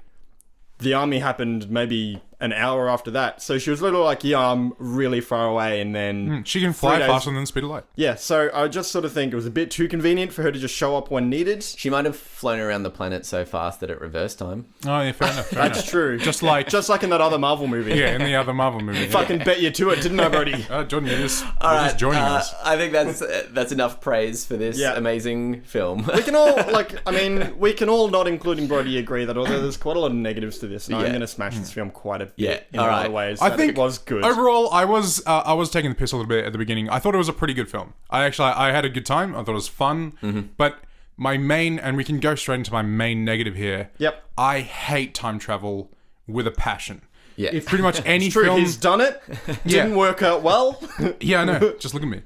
the army happened maybe an hour after that. So she was literally like, yeah, I'm really far away. And then she can fly faster than the speed of light. Yeah, so I just sort of think it was a bit too convenient for her to just show up when needed. She might have flown around the planet so fast that it reversed time. Oh, yeah, fair enough. That's true. Just like in that other Marvel movie. Yeah, in the other Marvel movie. Fucking bet you to it, didn't I, Brody? Jordan, you're just joining us. I think that's enough praise for this amazing film. We can all, we can all, not including Brody, agree that although there's quite a lot of negatives to this, and I'm going to smash this film quite a bit in a lot of ways. I think it was good. Overall, I was taking the piss a little bit at the beginning. I thought it was a pretty good film. I had a good time. I thought it was fun. But my main, and we can go straight into my main negative here. Yep. I hate time travel with a passion. Yeah. If pretty much any True, film he's done it. Didn't work out well. Yeah, I know. Just look at me.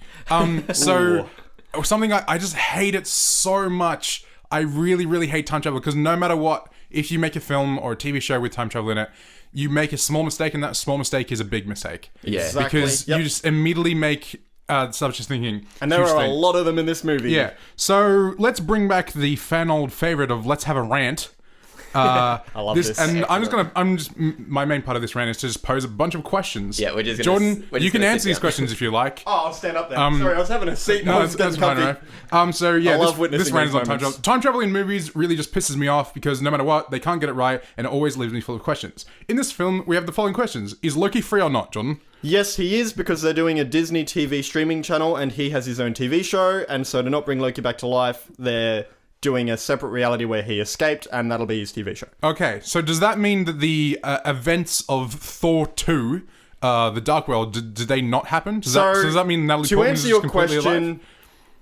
So something I just hate it so much. I really, really hate time travel, because no matter what, if you make a film or a TV show with time travel in it, you make a small mistake, and that small mistake is a big mistake. Yeah. Exactly. Because you just immediately make subconscious thinking. And there are a lot of them in this movie. Yeah. So let's bring back the fan old favorite of let's have a rant. I love this. And my main part of this rant is to just pose a bunch of questions. Yeah, we're just Jordan, gonna you can sit answer these down. questions if you like. Oh, I'll stand up there. Sorry, I was having a seat. No, I was that's getting fine, comfy. right? So yeah, I love this witnessing rant is on these time travel. moments. Time travel in movies really just pisses me off, because no matter what, they can't get it right, and it always leaves me full of questions. In this film, we have the following questions: is Loki free or not, Jordan? Yes, he is, because they're doing a Disney TV streaming channel, and he has his own TV show, and so to not bring Loki back to life, they're doing a separate reality where he escaped, and that'll be his TV show. Okay, so does that mean that the events of Thor 2, The Dark World, did they not happen? Does that mean Natalie to Portman answer is your completely question, alive?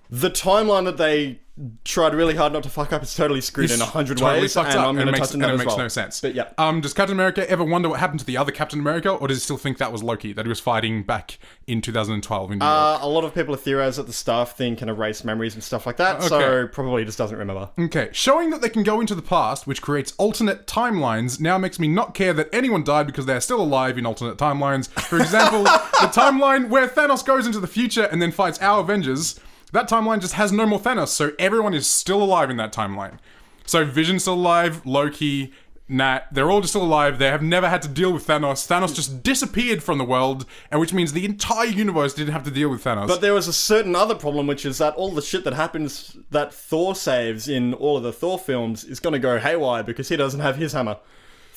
the timeline that they tried really hard not to fuck up is totally screwed in 100 Totally ways, fucked and up, I'm going to touch on that and it as makes well. no sense. But yeah. Does Captain America ever wonder what happened to the other Captain America, or does he still think that was Loki, that he was fighting back in 2012 in New York? A lot of people have theorized that the staff thing can erase memories and stuff like that, so probably just doesn't remember. Okay, showing that they can go into the past, which creates alternate timelines, now makes me not care that anyone died because they're still alive in alternate timelines. For example, the timeline where Thanos goes into the future and then fights our Avengers, that timeline just has no more Thanos, so everyone is still alive in that timeline. So Vision's still alive, Loki, Nat, they're all just still alive. They have never had to deal with Thanos. Thanos just disappeared from the world, and which means the entire universe didn't have to deal with Thanos. But there was a certain other problem, which is that all the shit that happens that Thor saves in all of the Thor films is going to go haywire because he doesn't have his hammer.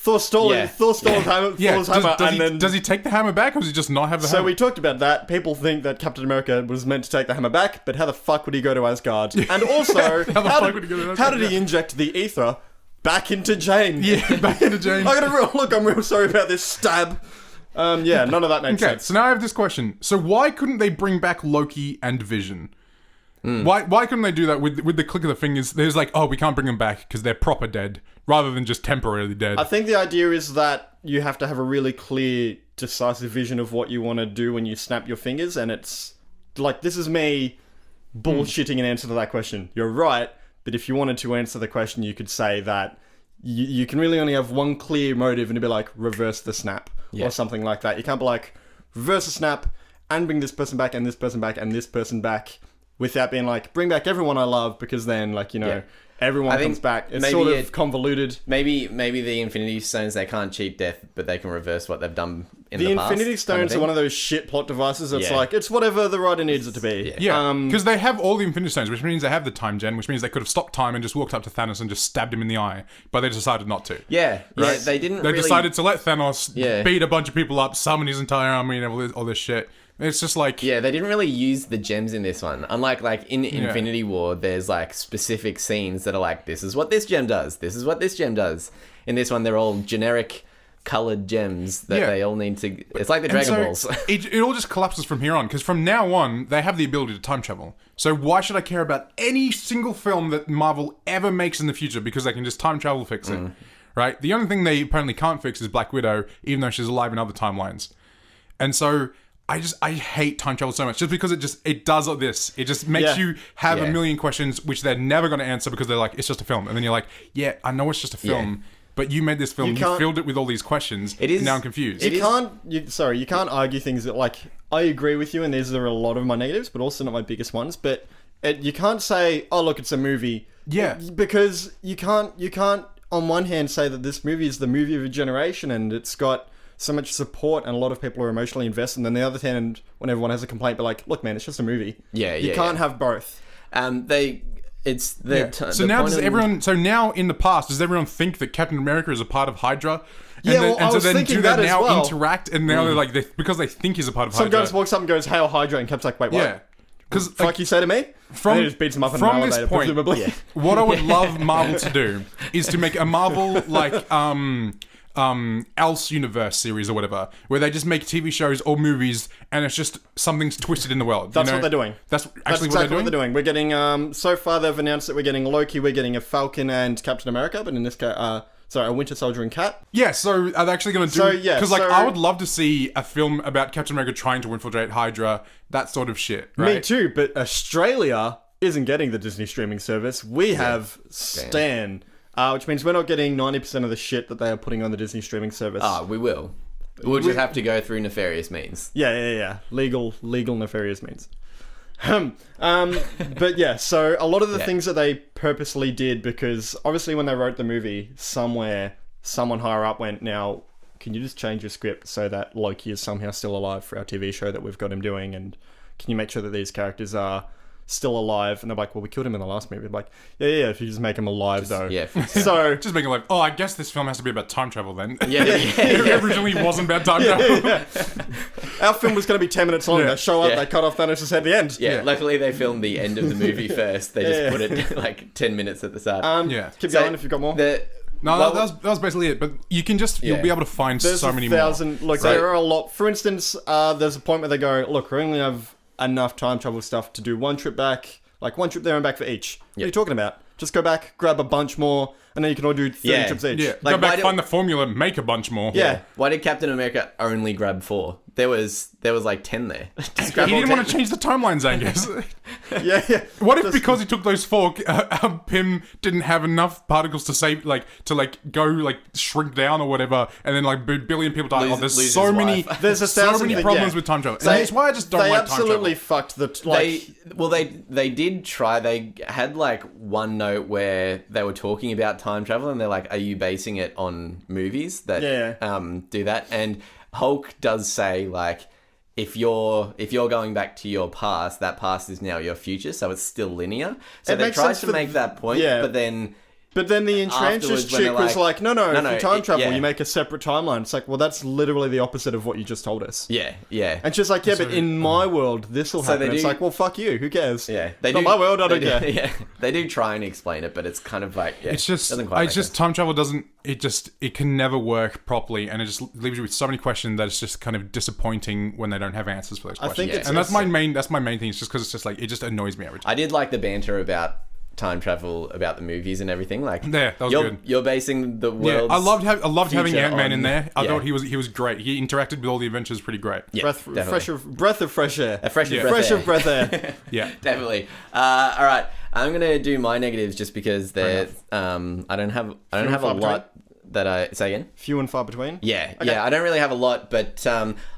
Thor stole Yeah. Thor's hammer, does he take the hammer back, or does he just not have the hammer? So we talked about that. People think that Captain America was meant to take the hammer back, but how the fuck would he go to Asgard? And also, how did he inject the ether back into Jane? Yeah, back into Jane. I'm real sorry about this stab. Yeah, none of that makes Okay, sense. so now I have this question. So why couldn't they bring back Loki and Vision? Why couldn't they do that with the click of the fingers? There's like, oh, we can't bring them back because they're proper dead, rather than just temporarily dead. I think the idea is that you have to have a really clear, decisive vision of what you want to do when you snap your fingers, and it's like, this is me bullshitting an answer to that question. You're right, but if you wanted to answer the question, you could say that you can really only have one clear motive, and it'd be like, reverse the snap, or something like that. You can't be like, reverse the snap, and bring this person back and this person back and this person back without being like, bring back everyone I love, because then, like, you know, Yeah. everyone think comes back. It's maybe sort of convoluted. Maybe the Infinity Stones, they can't cheat death, but they can reverse what they've done in the The past. Infinity Stones are one of those shit plot devices that's Yeah. like, it's whatever the writer needs it to be. Yeah, because they have all the Infinity Stones, which means they have the time gen, which means they could have stopped time and just walked up to Thanos and just stabbed him in the eye, but they decided not to. Yeah, Right? they didn't They really... decided to let Thanos Yeah. beat a bunch of people up, summon his entire army, and all this shit. It's just like... Yeah, they didn't really use the gems in this one. Unlike, like, in Infinity War, there's, like, specific scenes that are like, this is what this gem does, this is what this gem does. In this one, they're all generic coloured gems that they all need to... It's like the Dragon Balls. it all just collapses from here on, because from now on, they have the ability to time travel. So why should I care about any single film that Marvel ever makes in the future, because they can just time travel fix it, right? The only thing they apparently can't fix is Black Widow, even though she's alive in other timelines. And so... I hate time travel so much, just because it does all this. It just makes you have a million questions which they're never going to answer, because they're like, it's just a film. And then you're like, yeah, I know it's just a film, but you made this film, you filled it with all these questions, and now I'm confused. You can't argue things that, like, I agree with you, and these are a lot of my negatives, but also not my biggest ones, but you can't say, oh, look, it's a movie. Yeah. Because you can't, on one hand, say that this movie is the movie of a generation, and it's got so much support and a lot of people are emotionally invested, and then the other hand, when everyone has a complaint, be like, look, man, it's just a movie. You can't have both. So now now in the past, does everyone think that Captain America is a part of Hydra? Interact, and now they're like, because they think he's a part of Hydra. Some guy just walks up and goes, "Hail Hydra," and Cap's like, "Wait, what?" Yeah. Because Fuck you say to me? And he just beats him up in an elevator, presumably. What I would love Marvel to do is to make a Marvel like Else Universe series or whatever, where they just make TV shows or movies, and it's just something's twisted in the world. That's what they're doing. That's exactly what they're doing. We're getting so far they've announced that we're getting Loki, we're getting a Falcon and Captain America, but in this case, a Winter Soldier and Cap. Yeah, so are they actually going to do... Because I would love to see a film about Captain America trying to infiltrate Hydra, that sort of shit, right? Me too, but Australia isn't getting the Disney streaming service. We have Stan. Which means we're not getting 90% of the shit that they are putting on the Disney streaming service. We will. We'll just have to go through nefarious means. Yeah. Legal nefarious means. But yeah, so a lot of the things that they purposely did, because obviously when they wrote the movie, someone higher up went, now, can you just change your script so that Loki is somehow still alive for our TV show that we've got him doing, and can you make sure that these characters are still alive? And they're like, well, we killed him in the last movie. I'm like, yeah, if you just make him alive, though. Yeah. So just make it like, I guess this film has to be about time travel then. It originally wasn't about time travel. Our film was going to be 10 minutes long. They show up, they cut off Thanos' head at the end. Yeah, luckily they filmed the end of the movie first. They just put it like 10 minutes at the start. Keep going if you've got more. No, that was basically it. But you can just, you'll be able to find so many more. Look, there are a lot. For instance, there's a point where they go, look, we only have enough time travel stuff to do one trip back, like one trip there and back for each. What are you talking about? Just go back, grab a bunch more, and then you can all do 30 trips each. Yeah, go back, find the formula, make a bunch more. Yeah. Why did Captain America only grab 4? There was like 10 there. Just He grab all didn't 10. want to change the timelines, Angus. Yeah. What if because he took those 4, Pym didn't have enough particles to save, go shrink down or whatever, and then a billion people die? Lose so many, there's so many problems with time travel. That's why I just don't like time travel. They absolutely fucked the. They did try. They had one note where they were talking about time travel, and they're like, "Are you basing it on movies that do that?" And Hulk does say if you're going back to your past, that past is now your future, so it's still linear. So they tried to make that point, but then the Enchantress chick was like, no, if you time travel, you make a separate timeline. It's like, well, that's literally the opposite of what you just told us. Yeah. And she's like, but in my world, this will happen. It's like, well, fuck you. Who cares? Yeah. Not my world, I don't care. Yeah. They do try and explain it, but it's kind of it's just time travel doesn't, it can never work properly, and it just leaves you with so many questions that it's just kind of disappointing when they don't have answers for those questions. And that's my main thing. It's just because it's just it just annoys me every time. I did like the banter about time travel, about the movies and everything. That was good. You're basing the world. I loved having Ant-Man in there. I thought he was great. He interacted with all the adventures pretty great. Yeah, breath of fresh air. Fresh of breath air. Yeah, definitely. All right, I'm gonna do my negatives just because they're. I don't have a lot. that I say again. Few and far between. Yeah, Okay. yeah. I don't really have a lot, but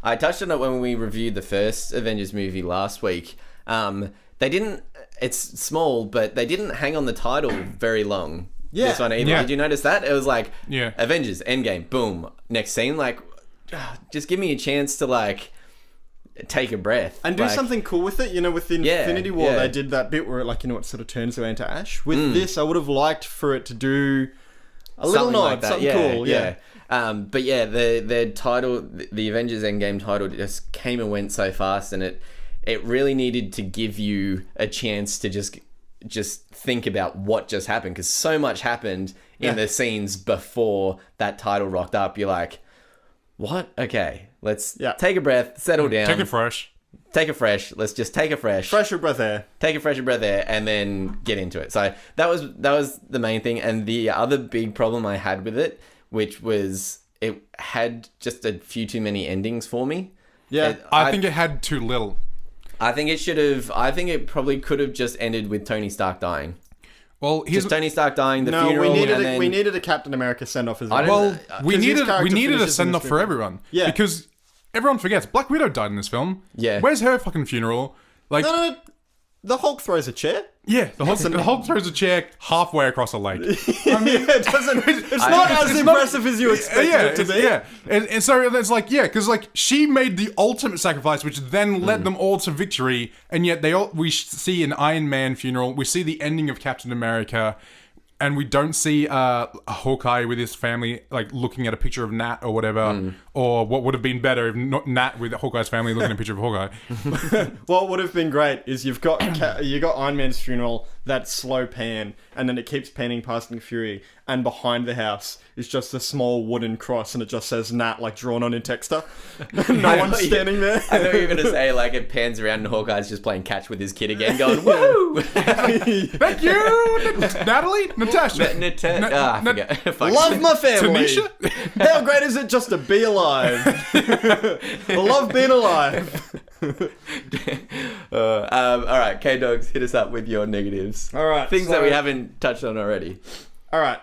I touched on it when we reviewed the first Avengers movie last week. They didn't. It's small, but they didn't hang on the title very long. Yeah. This one either. Yeah. Did you notice that? It was like Yeah. Avengers End Game. Boom. Next scene. Like, just give me a chance to like take a breath And do like, something cool with it. You know, with Infinity War, they did that bit where it, like, you know, it sort of turns away into ash. With this, I would have liked for it to do a little something nod, like that. something Yeah, cool. yeah. But yeah, the title, the Avengers Endgame title, just came and went so fast, and it really needed to give you a chance to just think about what just happened, because so much happened in the scenes before that title rocked up. You're like, what? Okay, let's take a breath, settle down, Take it fresh. take a fresh. Let's just take a fresh. Fresher breath air. Take a fresher breath air, and then get into it. So that was the main thing. And the other big problem I had with it, which was it had just a few too many endings for me. Yeah. I think it had too little. I think it should have. I think it probably could have just ended with Tony Stark dying. Well, here's Just Tony Stark dying, the No, funeral, we and then needed a Captain America send off as I well. don't- well, we 'cause his needed character a finishes in send off this for movie. everyone. Yeah. Because everyone forgets Black Widow died in this film. Yeah. Where's her fucking funeral? Like, No, the Hulk throws a chair. yeah, the Hulk throws a chair halfway across a lake. It doesn't. It's not as impressive as you expected it to be. Yeah, and so it's like, yeah, because like she made the ultimate sacrifice, which then led them all to victory, and yet we see an Iron Man funeral, we see the ending of Captain America, and we don't see a Hawkeye with his family, like looking at a picture of Nat or whatever, or what would have been better if not Nat with Hawkeye's family looking at a picture of Hawkeye. What would have been great is you've got Iron Man's funeral, that slow pan, and then it keeps panning past Nick Fury, and behind the house is just a small wooden cross, and it just says Nat, like drawn on in texter. No one's standing there. I thought you were gonna say like it pans around and Hawkeye's just playing catch with his kid again, going woo. Thank you, Natalie, Natasha. I forget. Fuck. Love my family. Tanisha? How great is it just to be alive? I love being alive. All right, K-Dogs, hit us up with your negatives. All right, Things that so- we haven't touched on already. All right.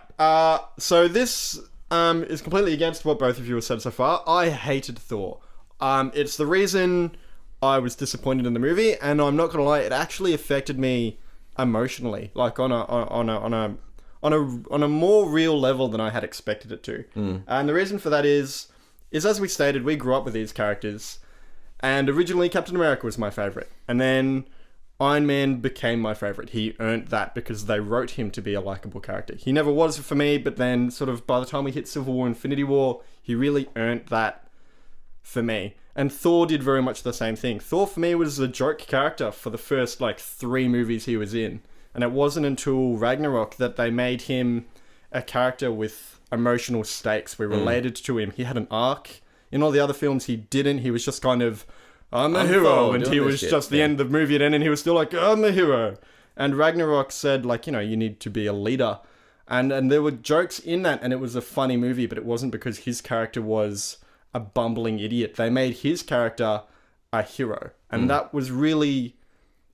So this is completely against what both of you have said so far. I hated Thor. It's the reason I was disappointed in the movie, and I'm not gonna lie, it actually affected me emotionally, like on a more real level than I had expected it to. And the reason for that is as we stated, we grew up with these characters, and originally Captain America was my favorite, and then Iron Man became my favorite. He earned that because they wrote him to be a likable character. He never was for me, but then sort of by the time we hit Civil War, Infinity War, he really earned that for me. And Thor did very much the same thing. Thor for me was a joke character for the first like 3 movies he was in. And it wasn't until Ragnarok that they made him a character with emotional stakes. We related to him. He had an arc. In all the other films he didn't. He was just kind of, I'm a hero, Thor, and doing he this was shit. just the end of the movie at end, and he was still like, I'm a hero. And Ragnarok said, like, you know, you need to be a leader. And there were jokes in that, and it was a funny movie, but it wasn't because his character was a bumbling idiot. They made his character a hero. And that was really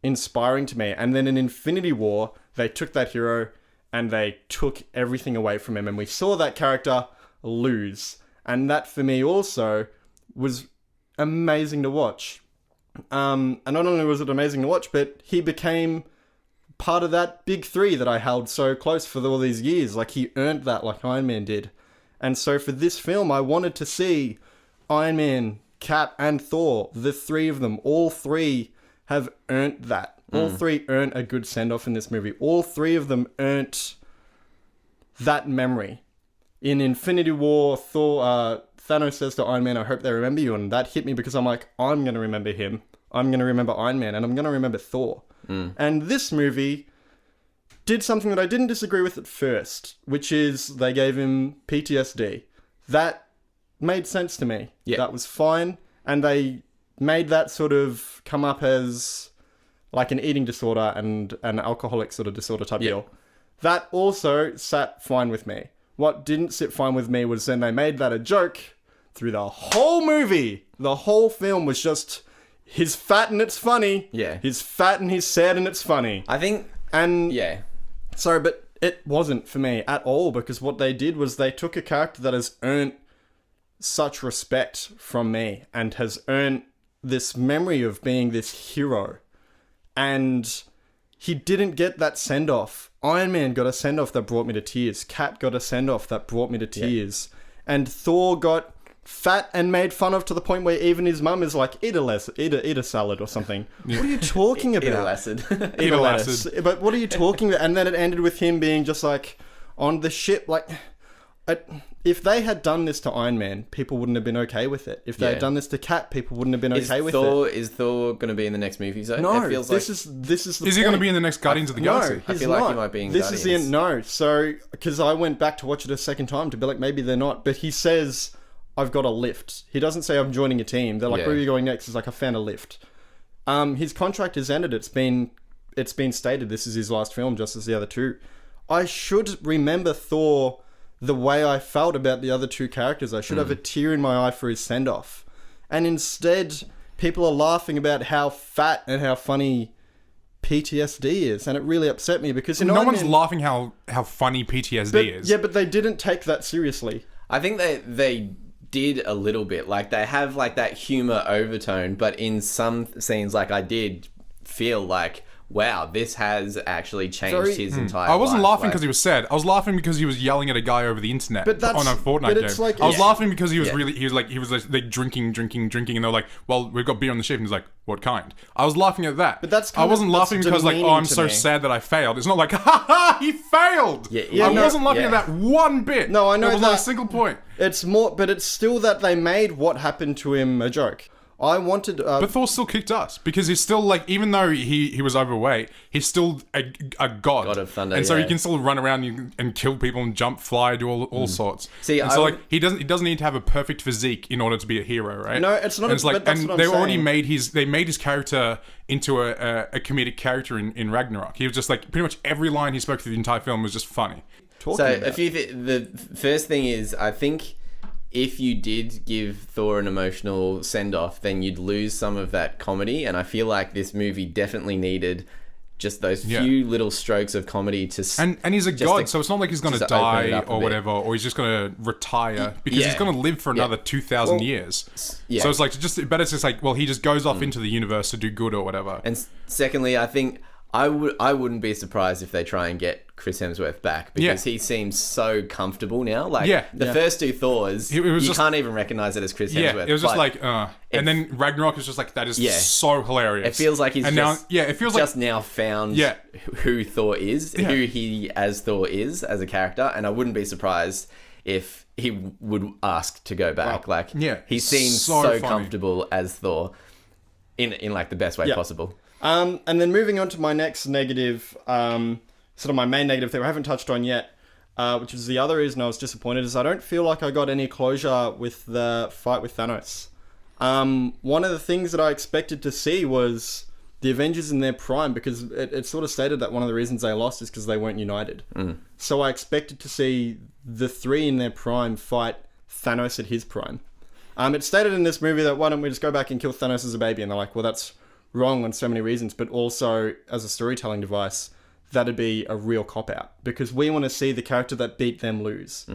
inspiring to me. And then in Infinity War, they took that hero and they took everything away from him. And we saw that character lose. And that, for me, also was amazing to watch. And not only was it amazing to watch, but he became part of that big 3 that I held so close for all these years. Like, he earned that like Iron Man did. And so for this film, I wanted to see Iron Man, Cap, and Thor, the 3 of them, all 3 have earned that. All 3 earned a good send-off in this movie. All 3 of them earned that memory. In Infinity War, Thanos says to Iron Man, I hope they remember you. And that hit me because I'm like, I'm going to remember him. I'm going to remember Iron Man, and I'm going to remember Thor. And this movie did something that I didn't disagree with at first, which is they gave him PTSD. That made sense to me. Yeah. That was fine. And they made that sort of come up as like an eating disorder and an alcoholic sort of disorder type deal. That also sat fine with me. What didn't sit fine with me was then they made that a joke through the whole movie. The whole film was just, he's fat and it's funny. Yeah. He's fat and he's sad and it's funny. I think, And yeah. sorry, but It wasn't for me at all, because what they did was they took a character that has earned such respect from me and has earned this memory of being this hero, and he didn't get that send-off. Iron Man got a send-off that brought me to tears. Cap got a send-off that brought me to tears. And Thor got fat and made fun of to the point where even his mum is like, eat a salad or something. What are you talking about? Eat a acid. Eat a lettuce. But what are you talking about? And then it ended with him being just like on the ship. Like, if they had done this to Iron Man, people wouldn't have been okay with it. If they had done this to Cap, people wouldn't have been okay with it. Is Thor going to be in the next movie? So No, it feels this like, is the Is he going to be in the next Guardians of the Galaxy? No, I he's feel not. like he might be in This is Guardians. the no. So because I went back to watch it a second time to be like, maybe they're not. But he says, I've got a lift. He doesn't say I'm joining a team. They're like, Yeah. where are you going next? He's like, I found a lift. His contract has ended. It's been stated this is his last film, just as the other two. I should remember Thor the way I felt about the other two characters. I should have a tear in my eye for his send-off. And instead, people are laughing about how fat and how funny PTSD is. And it really upset me because... No one's laughing how funny PTSD is. Yeah, but they didn't take that seriously. I think they did a little bit. Like, they have like that humor overtone, but in some scenes, like, I did feel like, wow, this has actually changed his entire I wasn't life. laughing because he was sad. I was laughing because he was yelling at a guy over the internet But that's- on a Fortnite but game. it's like- I was Yeah. laughing because he was like drinking, and they're like, well, we've got beer on the ship, and he's like, what kind? I was laughing at that. But that's I wasn't that's laughing because like, oh, demeaning I'm to so me. sad that I failed. It's not like, ha ha, he failed. Yeah, I no, wasn't laughing yeah. at that one bit. No, I know There was not a that. single point. It's more, but it's still that they made what happened to him a joke. I wanted... But Thor still kicked us because he's still like, even though he was overweight, he's still a god. God of Thunder, and so he yeah. can still run around and kill people and jump, fly, do all sorts. See, and so like he doesn't need to have a perfect physique in order to be a hero, right? No, it's not And a- but that's and what I'm they already saying. made his character into a comedic character in Ragnarok. He was just like pretty much every line he spoke through the entire film was just funny. So the first thing is, I think if you did give Thor an emotional send-off, then you'd lose some of that comedy, and I feel like this movie definitely needed just those few little strokes of comedy to... And he's a god, so it's not like he's going to just to open it die up a or bit. whatever, or he's just going to retire because Yeah. he's going to live for another 2,000 years. yeah. So it's like but it's just like, well, he just goes off into the universe to do good or whatever. And secondly, I think I wouldn't be surprised if they try and get Chris Hemsworth back, because he seems so comfortable now. Like the first two Thors, It was you just- can't even recognize it as Chris Hemsworth. It was just but like, and then Ragnarok is just like, that is so hilarious. it feels like he's and just, now, it feels just like, now found Yeah. who Thor is, who he as Thor is as a character, and I wouldn't be surprised if he would ask to go back. He seems so so funny. comfortable as Thor in like the best way possible. And then moving on to my next negative, sort of my main negative that I haven't touched on yet, which is the other reason I was disappointed, is I don't feel like I got any closure with the fight with Thanos. One of the things that I expected to see was the Avengers in their prime, because it sort of stated that one of the reasons they lost is because they weren't united. So I expected to see the three in their prime fight Thanos at his prime. It stated in this movie that why don't we just go back and kill Thanos as a baby, and they're like, well, that's wrong on so many reasons, but also as a storytelling device, that'd be a real cop-out, because we want to see the character that beat them lose.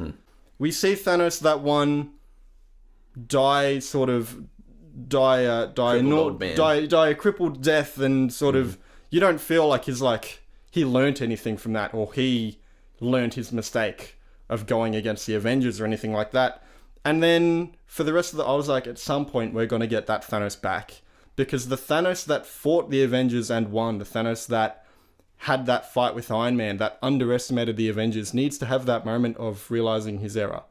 We see Thanos, that one, die old man. a crippled death, and sort of, you don't feel like he learnt anything from that, or he learnt his mistake of going against the Avengers or anything like that. And then for the rest of I was like, at some point we're going to get that Thanos back, because the Thanos that fought the Avengers and won, the Thanos that had that fight with Iron Man, that underestimated the Avengers, needs to have that moment of realizing his error.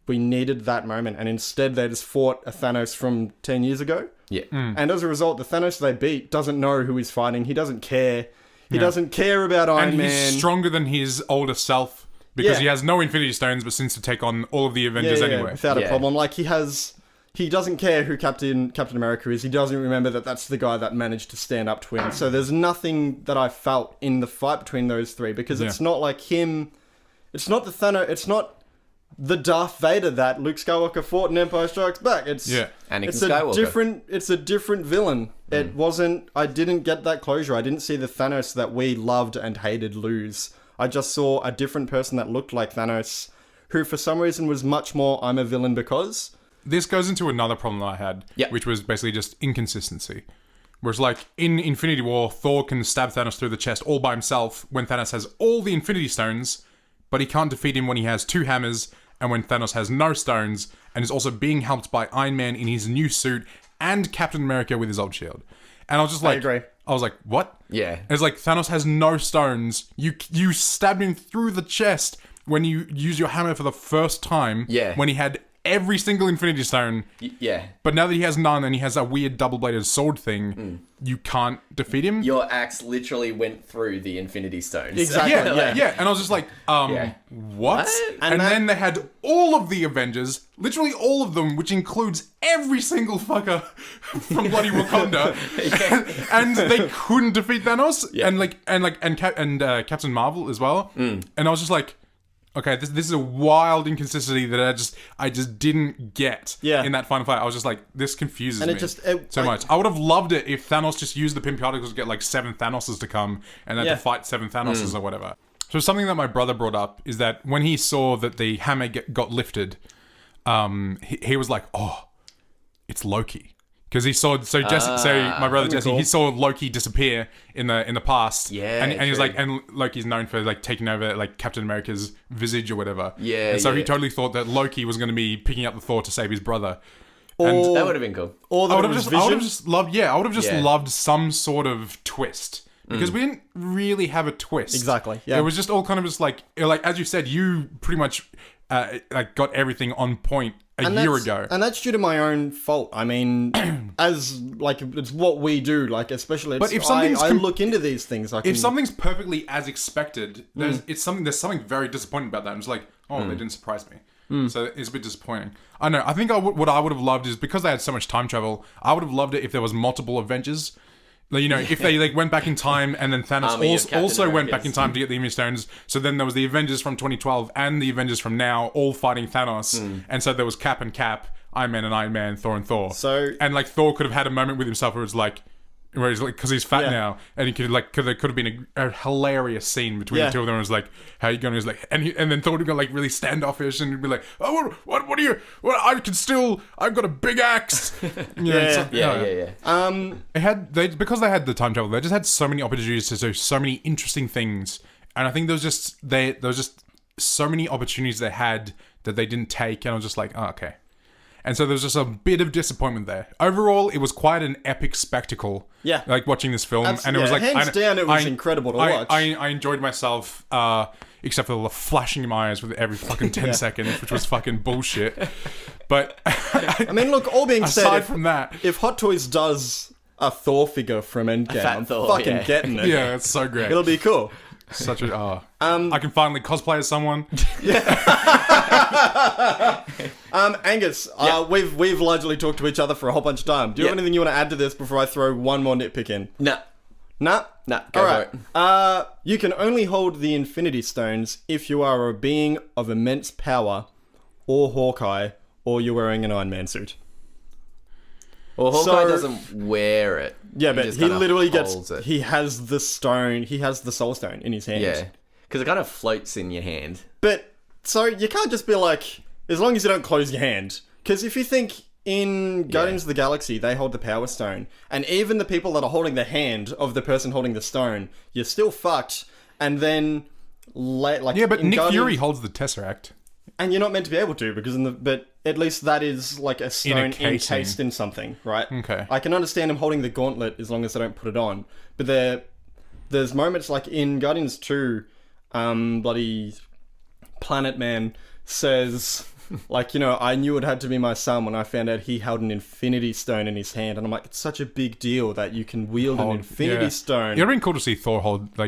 We needed that moment, and instead they just fought a Thanos from 10 years ago. Yeah. And as a result, the Thanos they beat doesn't know who he's fighting. He doesn't care. He doesn't care about Iron and Man. he's stronger than his older self because he has no Infinity Stones, but seems to take on all of the Avengers anyway. without a problem. Like, he doesn't care who Captain America is. He doesn't remember that that's the guy that managed to stand up to him. So there's nothing that I felt in the fight between those three, because it's not like him. It's not the Thanos. It's not the Darth Vader that Luke Skywalker fought in Empire Strikes Back. It's Anakin It's a different villain. It wasn't. I didn't get that closure. I didn't see the Thanos that we loved and hated lose. I just saw a different person that looked like Thanos, who for some reason was much more I'm a villain because. This goes into another problem that I had, which was basically just inconsistency. Whereas, like, in Infinity War, Thor can stab Thanos through the chest all by himself when Thanos has all the Infinity Stones, but he can't defeat him when he has 2 hammers, and when Thanos has no stones, and is also being helped by Iron Man in his new suit, and Captain America with his old shield. And I was just like... I agree. I was like, what? Yeah. It's like, Thanos has no stones. You stabbed him through the chest when you used your hammer for the first time. Yeah. When he had every single Infinity Stone. Yeah. But now that he has none and he has a weird double-bladed sword thing, you can't defeat him. Your axe literally went through the Infinity Stones. Exactly. Yeah. And I was just like, what? What? And then they had all of the Avengers, literally all of them, which includes every single fucker from bloody Wakanda, and they couldn't defeat Thanos, and Captain Marvel as well. And I was just like, okay, this is a wild inconsistency that I just didn't get in that final fight. I was just like, this confuses me so much. I would have loved it if Thanos just used the pin particles to get like 7 Thanoses to come and then to fight 7 Thanoses or whatever. So something that my brother brought up is that when he saw that the hammer got lifted, he was like, oh, it's Loki. Because he saw my brother Jesse, he saw Loki disappear in the past. Yeah, and he was like, and Loki's known for like taking over like Captain America's visage or whatever. Yeah. And so he totally thought that Loki was going to be picking up the Thor to save his brother. And that would have been cool. Or I would have just loved some sort of twist. Because we didn't really have a twist. Exactly. Yeah. It was just all kind of just like as you said, you pretty much like got everything on point a year ago. And that's due to my own fault. I mean, as like it's what we do, like especially But if I look into these things. If something's perfectly as expected, there's something very disappointing about that. And it's like, oh, they didn't surprise me. So it's a bit disappointing. I know. I think what I would have loved is because they had so much time travel. I would have loved it if there was multiple Avengers. Like, you know, if they like went back in time and then Thanos also went back in time to get the Infinity Stones. So then there was the Avengers from 2012 and the Avengers from now all fighting Thanos. And so there was Cap and Cap, Iron Man and Iron Man, Thor and Thor. And like Thor could have had a moment with himself where it's like, where he's like, because he's fat now, and he could like, there could have been a hilarious scene between the two of them. It was like, how you going? He's like, and then Thor would go like really standoffish and he'd be like, oh, what are you? What I've got a big axe. Yeah. Because they had the time travel, they just had so many opportunities to do so many interesting things, and I think there was just so many opportunities they had that they didn't take, and I was just like, oh, okay. And so there was just a bit of disappointment there. Overall, it was quite an epic spectacle. Yeah. Like watching this film. And it was like hands down, it was incredible to watch. I enjoyed myself, except for the flashing in my eyes with every fucking 10 seconds, which was fucking bullshit. But I mean, look, all being said, aside from that, if Hot Toys does a Thor figure from Endgame, I'm fucking getting it. Yeah, it's so great. It'll be cool. Such a I can finally cosplay as someone. Angus, we've largely talked to each other for a whole bunch of time. Do you have anything you want to add to this before I throw one more nitpick in? Nah. Go for it. You can only hold the Infinity Stones if you are a being of immense power, or Hawkeye, or you're wearing an Iron Man suit. Well, Hawkeye doesn't wear it. Yeah, but he literally holds it. He has the stone. He has the Soul Stone in his hand. Yeah, because it kind of floats in your hand. But so you can't just be like, as long as you don't close your hand. Because if you think in Guardians of the Galaxy, they hold the Power Stone, and even the people that are holding the hand of the person holding the stone, you're still fucked. And then, but Nick Fury holds the Tesseract. And you're not meant to be able to, because but at least that is like a stone encased in something, right? Okay. I can understand him holding the gauntlet as long as they don't put it on. But there's moments like in Guardians 2, bloody Planet Man says, like, you know, I knew it had to be my son when I found out he held an Infinity Stone in his hand. And I'm like, it's such a big deal that you can wield an Infinity Stone. It would have been cool to see Thor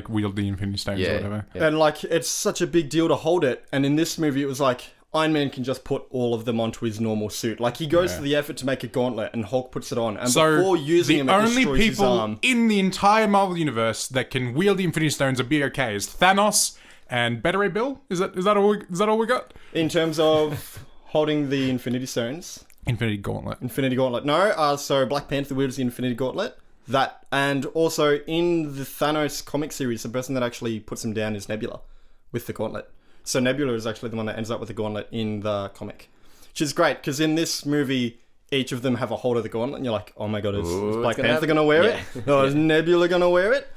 wield the Infinity Stones or whatever. Yeah. And like, it's such a big deal to hold it. And in this movie, it was like, Iron Man can just put all of them onto his normal suit. Like, he goes to the effort to make a gauntlet, and Hulk puts it on. And before using him, it destroys his arm. The only people in the entire Marvel Universe that can wield the Infinity Stones and be okay is Thanos and Beta Ray Bill. Is that all we got? In terms of holding the Infinity Stones. Infinity Gauntlet. No, so Black Panther wields the Infinity Gauntlet. That, and also in the Thanos comic series, the person that actually puts him down is Nebula. with the gauntlet. So Nebula is actually the one that ends up with the gauntlet in the comic. Which is great, because in this movie, each of them have a hold of the gauntlet, and you're like, oh my god, is Black Panther going to wear it? No, is Nebula going to wear it?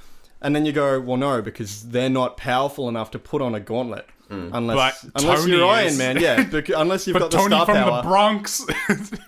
And then you go, well, no, because they're not powerful enough to put on a gauntlet. Unless Tony you're is. Iron Man, yeah. Unless you've But got the Tony star from power. the Bronx.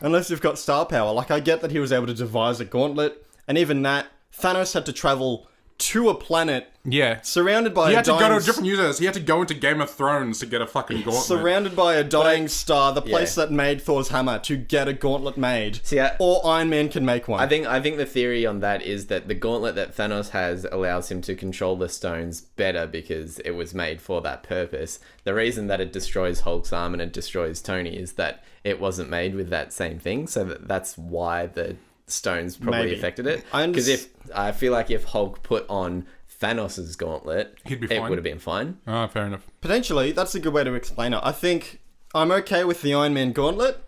Unless you've got star power. Like, I get that he was able to devise a gauntlet, and even that, Thanos had to travel to a planet Yeah. surrounded by He a had to go to dying a different universe. He had to go into Game of Thrones to get a fucking gauntlet. surrounded by a dying star, the place Yeah. that made Thor's hammer, to get a gauntlet made. See, or Iron Man can make one. I think the theory on that is that the gauntlet that Thanos has allows him to control the stones better because it was made for that purpose. The reason that it destroys Hulk's arm and it destroys Tony is that it wasn't made with that same thing. So that's why the stones probably Maybe. affected it. I Because I feel like if Hulk put on Thanos' gauntlet, He'd be it fine. would have been fine. Ah, fair enough. Potentially, that's a good way to explain it. I think I'm okay with the Iron Man gauntlet.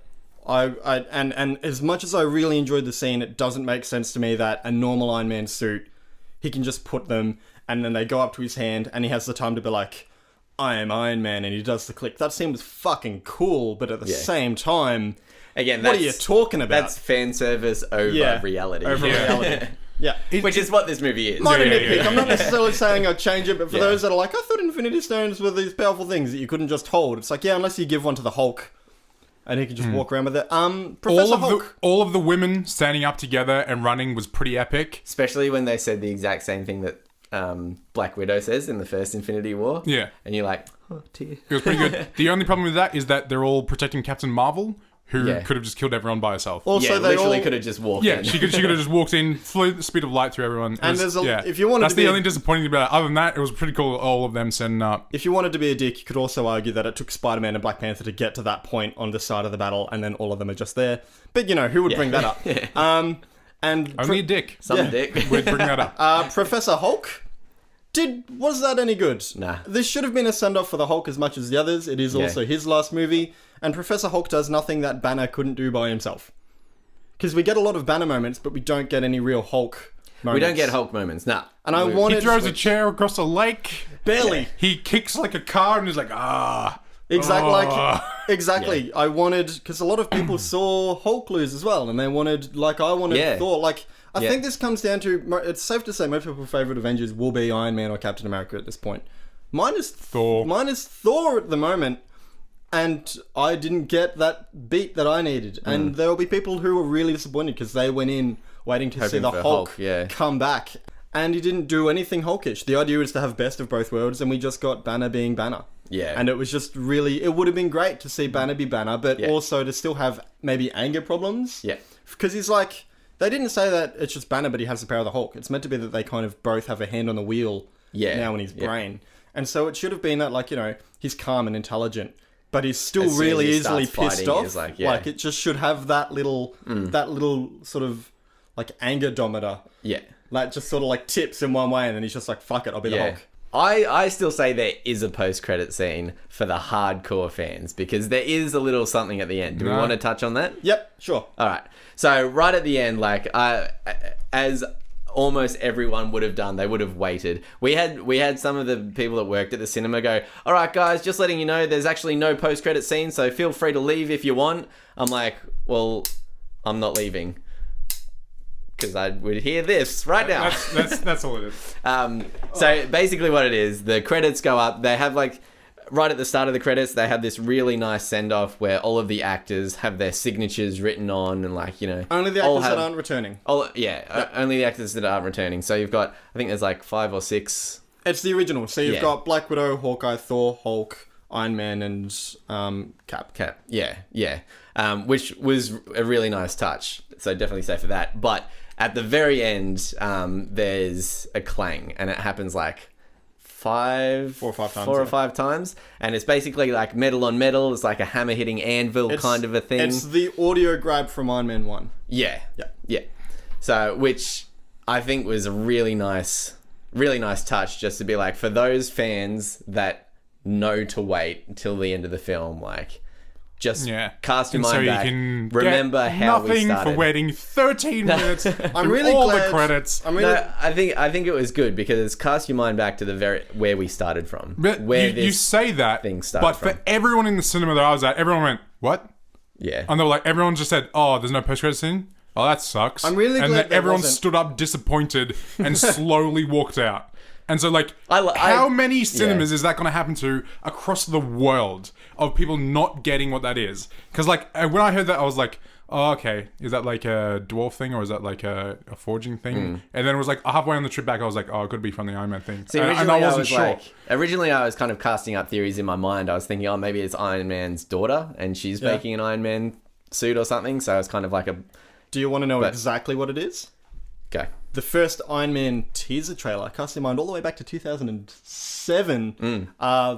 And as much as I really enjoyed the scene, it doesn't make sense to me that a normal Iron Man suit, he can just put them, and then they go up to his hand, and he has the time to be like, I am Iron Man, and he does the click. That scene was fucking cool, but at the same time, Again, what are you talking about? That's fan service over reality. Over reality. Yeah. Which is what this movie is. Minor Yeah, nitpick. yeah. I'm not necessarily saying I'd change it, but for Yeah. those that are like, I thought Infinity Stones were these powerful things that you couldn't just hold. It's like, yeah, unless you give one to the Hulk, and he can just walk around with it. Professor Hulk. All of the women standing up together and running was pretty epic. Especially when they said the exact same thing that Black Widow says in the first Infinity War. Yeah. And you're like, oh dear. It was pretty good. The only problem with that is that they're all protecting Captain Marvel, who Yeah. could have just killed everyone by herself. Also, Yeah, they literally all... could have just walked Yeah, in. she could have just walked in, flew at the speed of light through everyone. It And was- there's a- yeah. if you wanted That's to be the a- only disappointing thing about it. Other than that, it was pretty cool. All of them standing up. If you wanted to be a dick, you could also argue that it took Spider-Man and Black Panther to get to that point on the side of the battle, and then all of them are just there. But, you know, who would bring that up? And Only a dick. Some dick. We'd bring that up. Professor Hulk... Was that any good? Nah. This should have been a send-off for the Hulk as much as the others. It is also his last movie. And Professor Hulk does nothing that Banner couldn't do by himself. Because we get a lot of Banner moments, but we don't get any real Hulk moments. We don't get Hulk moments, nah. And I He wanted... throws a chair across a lake. Barely. He kicks like a car and he's like, ah. Exactly. Exactly. I wanted... Because a lot of people saw Hulk lose as well. And they wanted... Like, I wanted Yeah. Thor. Like... I Yeah. think this comes down to... It's safe to say most people's favourite Avengers will be Iron Man or Captain America at this point. Mine is Thor. Mine is Thor at the moment. And I didn't get that beat that I needed. And there will be people who are really disappointed because they went in waiting to see Hoping the for Hulk, Hulk, yeah. come back. And he didn't do anything Hulkish. The idea was to have best of both worlds, and we just got Banner being Banner. Yeah. And it was just really... It would have been great to see Banner be Banner, but Yeah. also to still have maybe anger problems. Yeah. Because he's like... They didn't say that it's just Banner, but he has the power of the Hulk. It's meant to be that they kind of both have a hand on the wheel now in his brain. And so it should have been that, like, you know, he's calm and intelligent, but he's still As soon as really he easily starts pissed fighting, off. it's like, It just should have that little sort of, like, anger-dometer. Yeah. Like, just sort of, like, tips in one way, and then he's just like, fuck it, I'll be the Yeah. Hulk. I still say there is a post-credit scene for the hardcore fans because there is a little something at the end. Do we No. want to touch on that? Yep, sure. All right. So right at the end, like as almost everyone would have done, they would have waited. We had some of the people that worked at the cinema go, "All right, guys, just letting you know, there's actually no post-credit scene, so feel free to leave if you want." I'm like, well, I'm not leaving because I would hear this right now. That's all it is. So basically what it is, the credits go up. They have like, right at the start of the credits, they have this really nice send-off where all of the actors have their signatures written on and like, you know. Only the all actors have- that aren't returning. only the actors that aren't returning. So you've got, I think there's like 5 or 6. It's the original. So you've Yeah. got Black Widow, Hawkeye, Thor, Hulk, Iron Man, and Cap. Cap. Yeah. Which was a really nice touch. So definitely say for that. But at the very end, there's a clang and it happens like 4 or 5 times, or yeah. 5 times, and it's basically like metal on metal. It's like a hammer hitting anvil kind of a thing. It's the audio grab from Iron Man 1. Yeah. Yeah. So, which I think was a really nice touch, just to be like, for those fans that know to wait until the end of the film, like, Just Yeah. cast your And so mind you back. can Remember get how we nothing started. for waiting 13 minutes. I'm really all glad. the credits. I'm really. No, I think it was good because it's cast your mind back to the where we started from. But where you say that, thing started but for from. everyone in the cinema that I was at, everyone went, "What?" Yeah. And they were like, everyone just said, "Oh, there's no post-credit scene. Oh, that sucks." I'm really and glad then there everyone wasn't. stood up disappointed and slowly walked out. And so, like, I- how many cinemas is that going to happen to across the world of people not getting what that is? Because, like, when I heard that, I was like, "Oh, okay. Is that like a dwarf thing, or is that like a forging thing?" And then it was like halfway on the trip back, I was like, "Oh, it could be from the Iron Man thing." See, And originally I wasn't sure. originally I was kind of casting up theories in my mind. I was thinking, oh, maybe it's Iron Man's daughter and she's making an Iron Man suit or something. So it's kind of like a Do you want to know exactly what it is? go. The first Iron Man teaser trailer, cast your mind all the way back to 2007.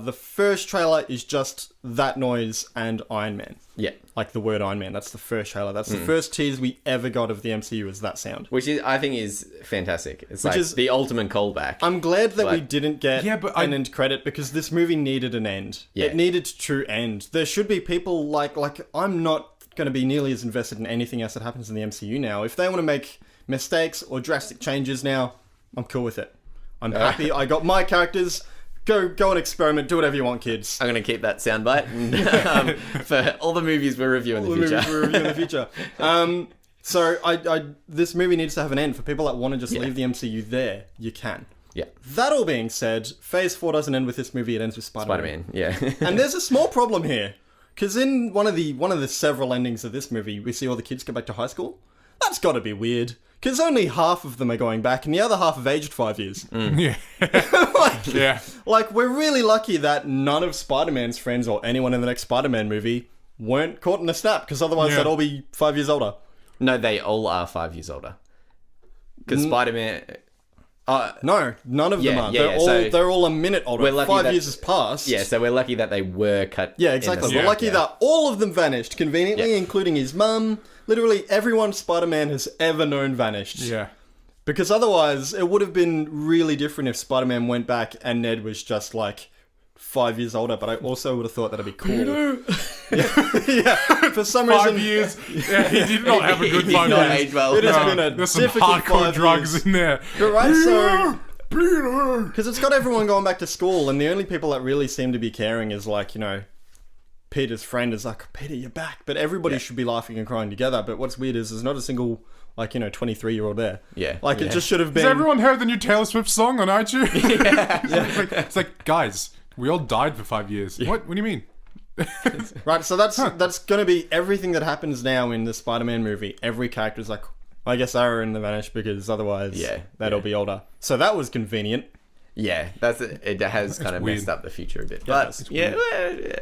The first trailer is just that noise and Iron Man. Yeah. Like the word Iron Man. That's the first trailer. That's the first tease we ever got of the MCU was that sound. Which I think is fantastic. It's like is- the ultimate callback. I'm glad that we Like- didn't get an end credit because this movie needed an end. Yeah. It needed a true end. There should be people like I'm not going to be nearly as invested in anything else that happens in the MCU now. If they want to make mistakes or drastic changes now, I'm cool with it. I'm happy. I got my characters. Go and experiment. Do whatever you want, kids. I'm going to keep that soundbite for all the movies we're reviewing in the future. Movies we'll review in the future. So this movie needs to have an end. For people that want to just leave the MCU there, you can. Yeah. That all being said, Phase 4 doesn't end with this movie. It ends with Spider-Man, Spider-Man. yeah. And there's a small problem here. Because in one of the several endings of this movie, we see all the kids go back to high school. That's got to be weird. Because only half of them are going back, and the other half have aged 5 years. Yeah. Yeah. Like, we're really lucky that none of Spider-Man's friends or anyone in the next Spider-Man movie weren't caught in a snap, because otherwise they'd all be 5 years older. No, they all are 5 years older. Because Spider-Man... No, none of them are. yeah, so they're all a minute older. we're lucky 5 that- years has passed. Yeah, so we're lucky that they were cut. Yeah, exactly. in the We're lucky yeah. that all of them vanished conveniently, Yeah. including his mum. Literally everyone Spider-Man has ever known vanished. Yeah. Because otherwise, it would have been really different if Spider-Man went back and Ned was just like 5 years older. But I also would have thought that'd be cool. yeah. For some 5 reason, years. Yeah, he did not have a good He 5 did not years. age well. It has No, been a there's some difficult hardcore 5 drugs years. in there. But right, so Peter! because it's got everyone going back to school, and the only people that really seem to be caring is like Peter's friend is like, Peter, you're back. But everybody should be laughing and crying together. But what's weird is there's not a single 23-year-old there. Yeah. Like it just should have been. Has everyone heard the new Taylor Swift song on iTunes? Yeah. It's like, guys, we all died for 5 years. What do you mean? Right, so that's going to be everything that happens now in the Spider-Man movie. Every character's like, I guess they were in the vanish because otherwise they'd all be older. So that was convenient. Yeah, it has kind of weird. messed up the future a bit. But yeah,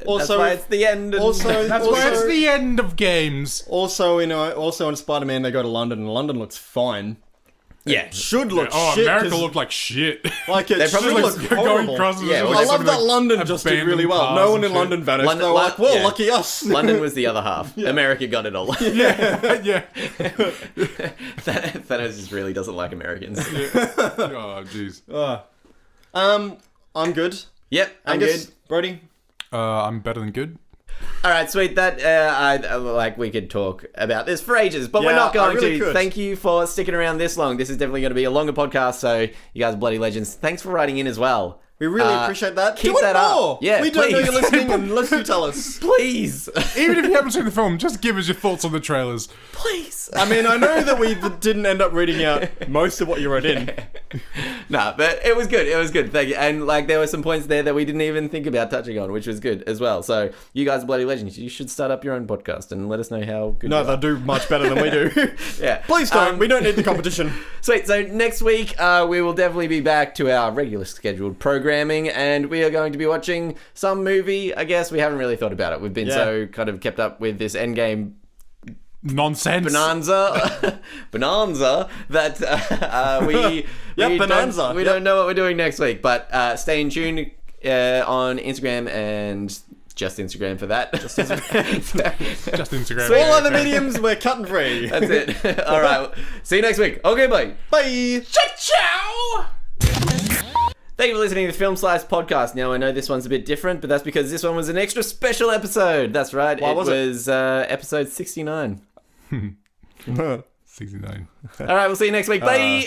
Also- that's why it's the end. And That's why it's the end of games. Also in Spider-Man, they go to London, and London looks fine. yeah, Should look Oh, shit. America 'cause, looked like shit. like it They should probably look look Going horrible. across Yeah, the well, I they love that like, London just did really abandoned well. cars No one and in shit. London vanished. London- They were like, well, yeah. lucky us. London was the other half. America got it all. Yeah. Thanos just really doesn't like Americans. Oh, jeez. I'm good. Yep, I'm Angus, good. Brody. I'm better than good. All right, sweet. That we could talk about this for ages, but we're Yeah, not going I really to. could. Thank you for sticking around this long. This is definitely going to be a longer podcast, so you guys are bloody legends. Thanks for writing in as well. We really appreciate that. keep Do it that up. more. Yeah, we don't know please. you're listening unless you tell us. Please, Even if you haven't seen the film, just give us your thoughts on the trailers. please. I mean, I know that we didn't end up reading out most of what you wrote in. Nah, but it was good. It was good. Thank you. And there were some points there that we didn't even think about touching on, which was good as well. So you guys are bloody legends. You should start up your own podcast and let us know how good. No, you are. they'll do much better than we do. Yeah. Please don't. We don't need the competition. Sweet. So next week we will definitely be back to our regular scheduled programming, and we are going to be watching some movie. I guess we haven't really thought about it. We've been so kind of kept up with this End Game Nonsense. bonanza that bonanza. we don't know what we're doing next week. But stay in tune on Instagram and just Instagram for that. Just Instagram. Sweet. All other mediums, we're cut and free. That's it. All right. See you next week. Okay, bye. Bye. Ciao. Thank you for listening to the Film Slice podcast. Now, I know this one's a bit different, but that's because this one was an extra special episode. That's right. Why it was was episode 69. 69. All right, we'll see you next week. Bye.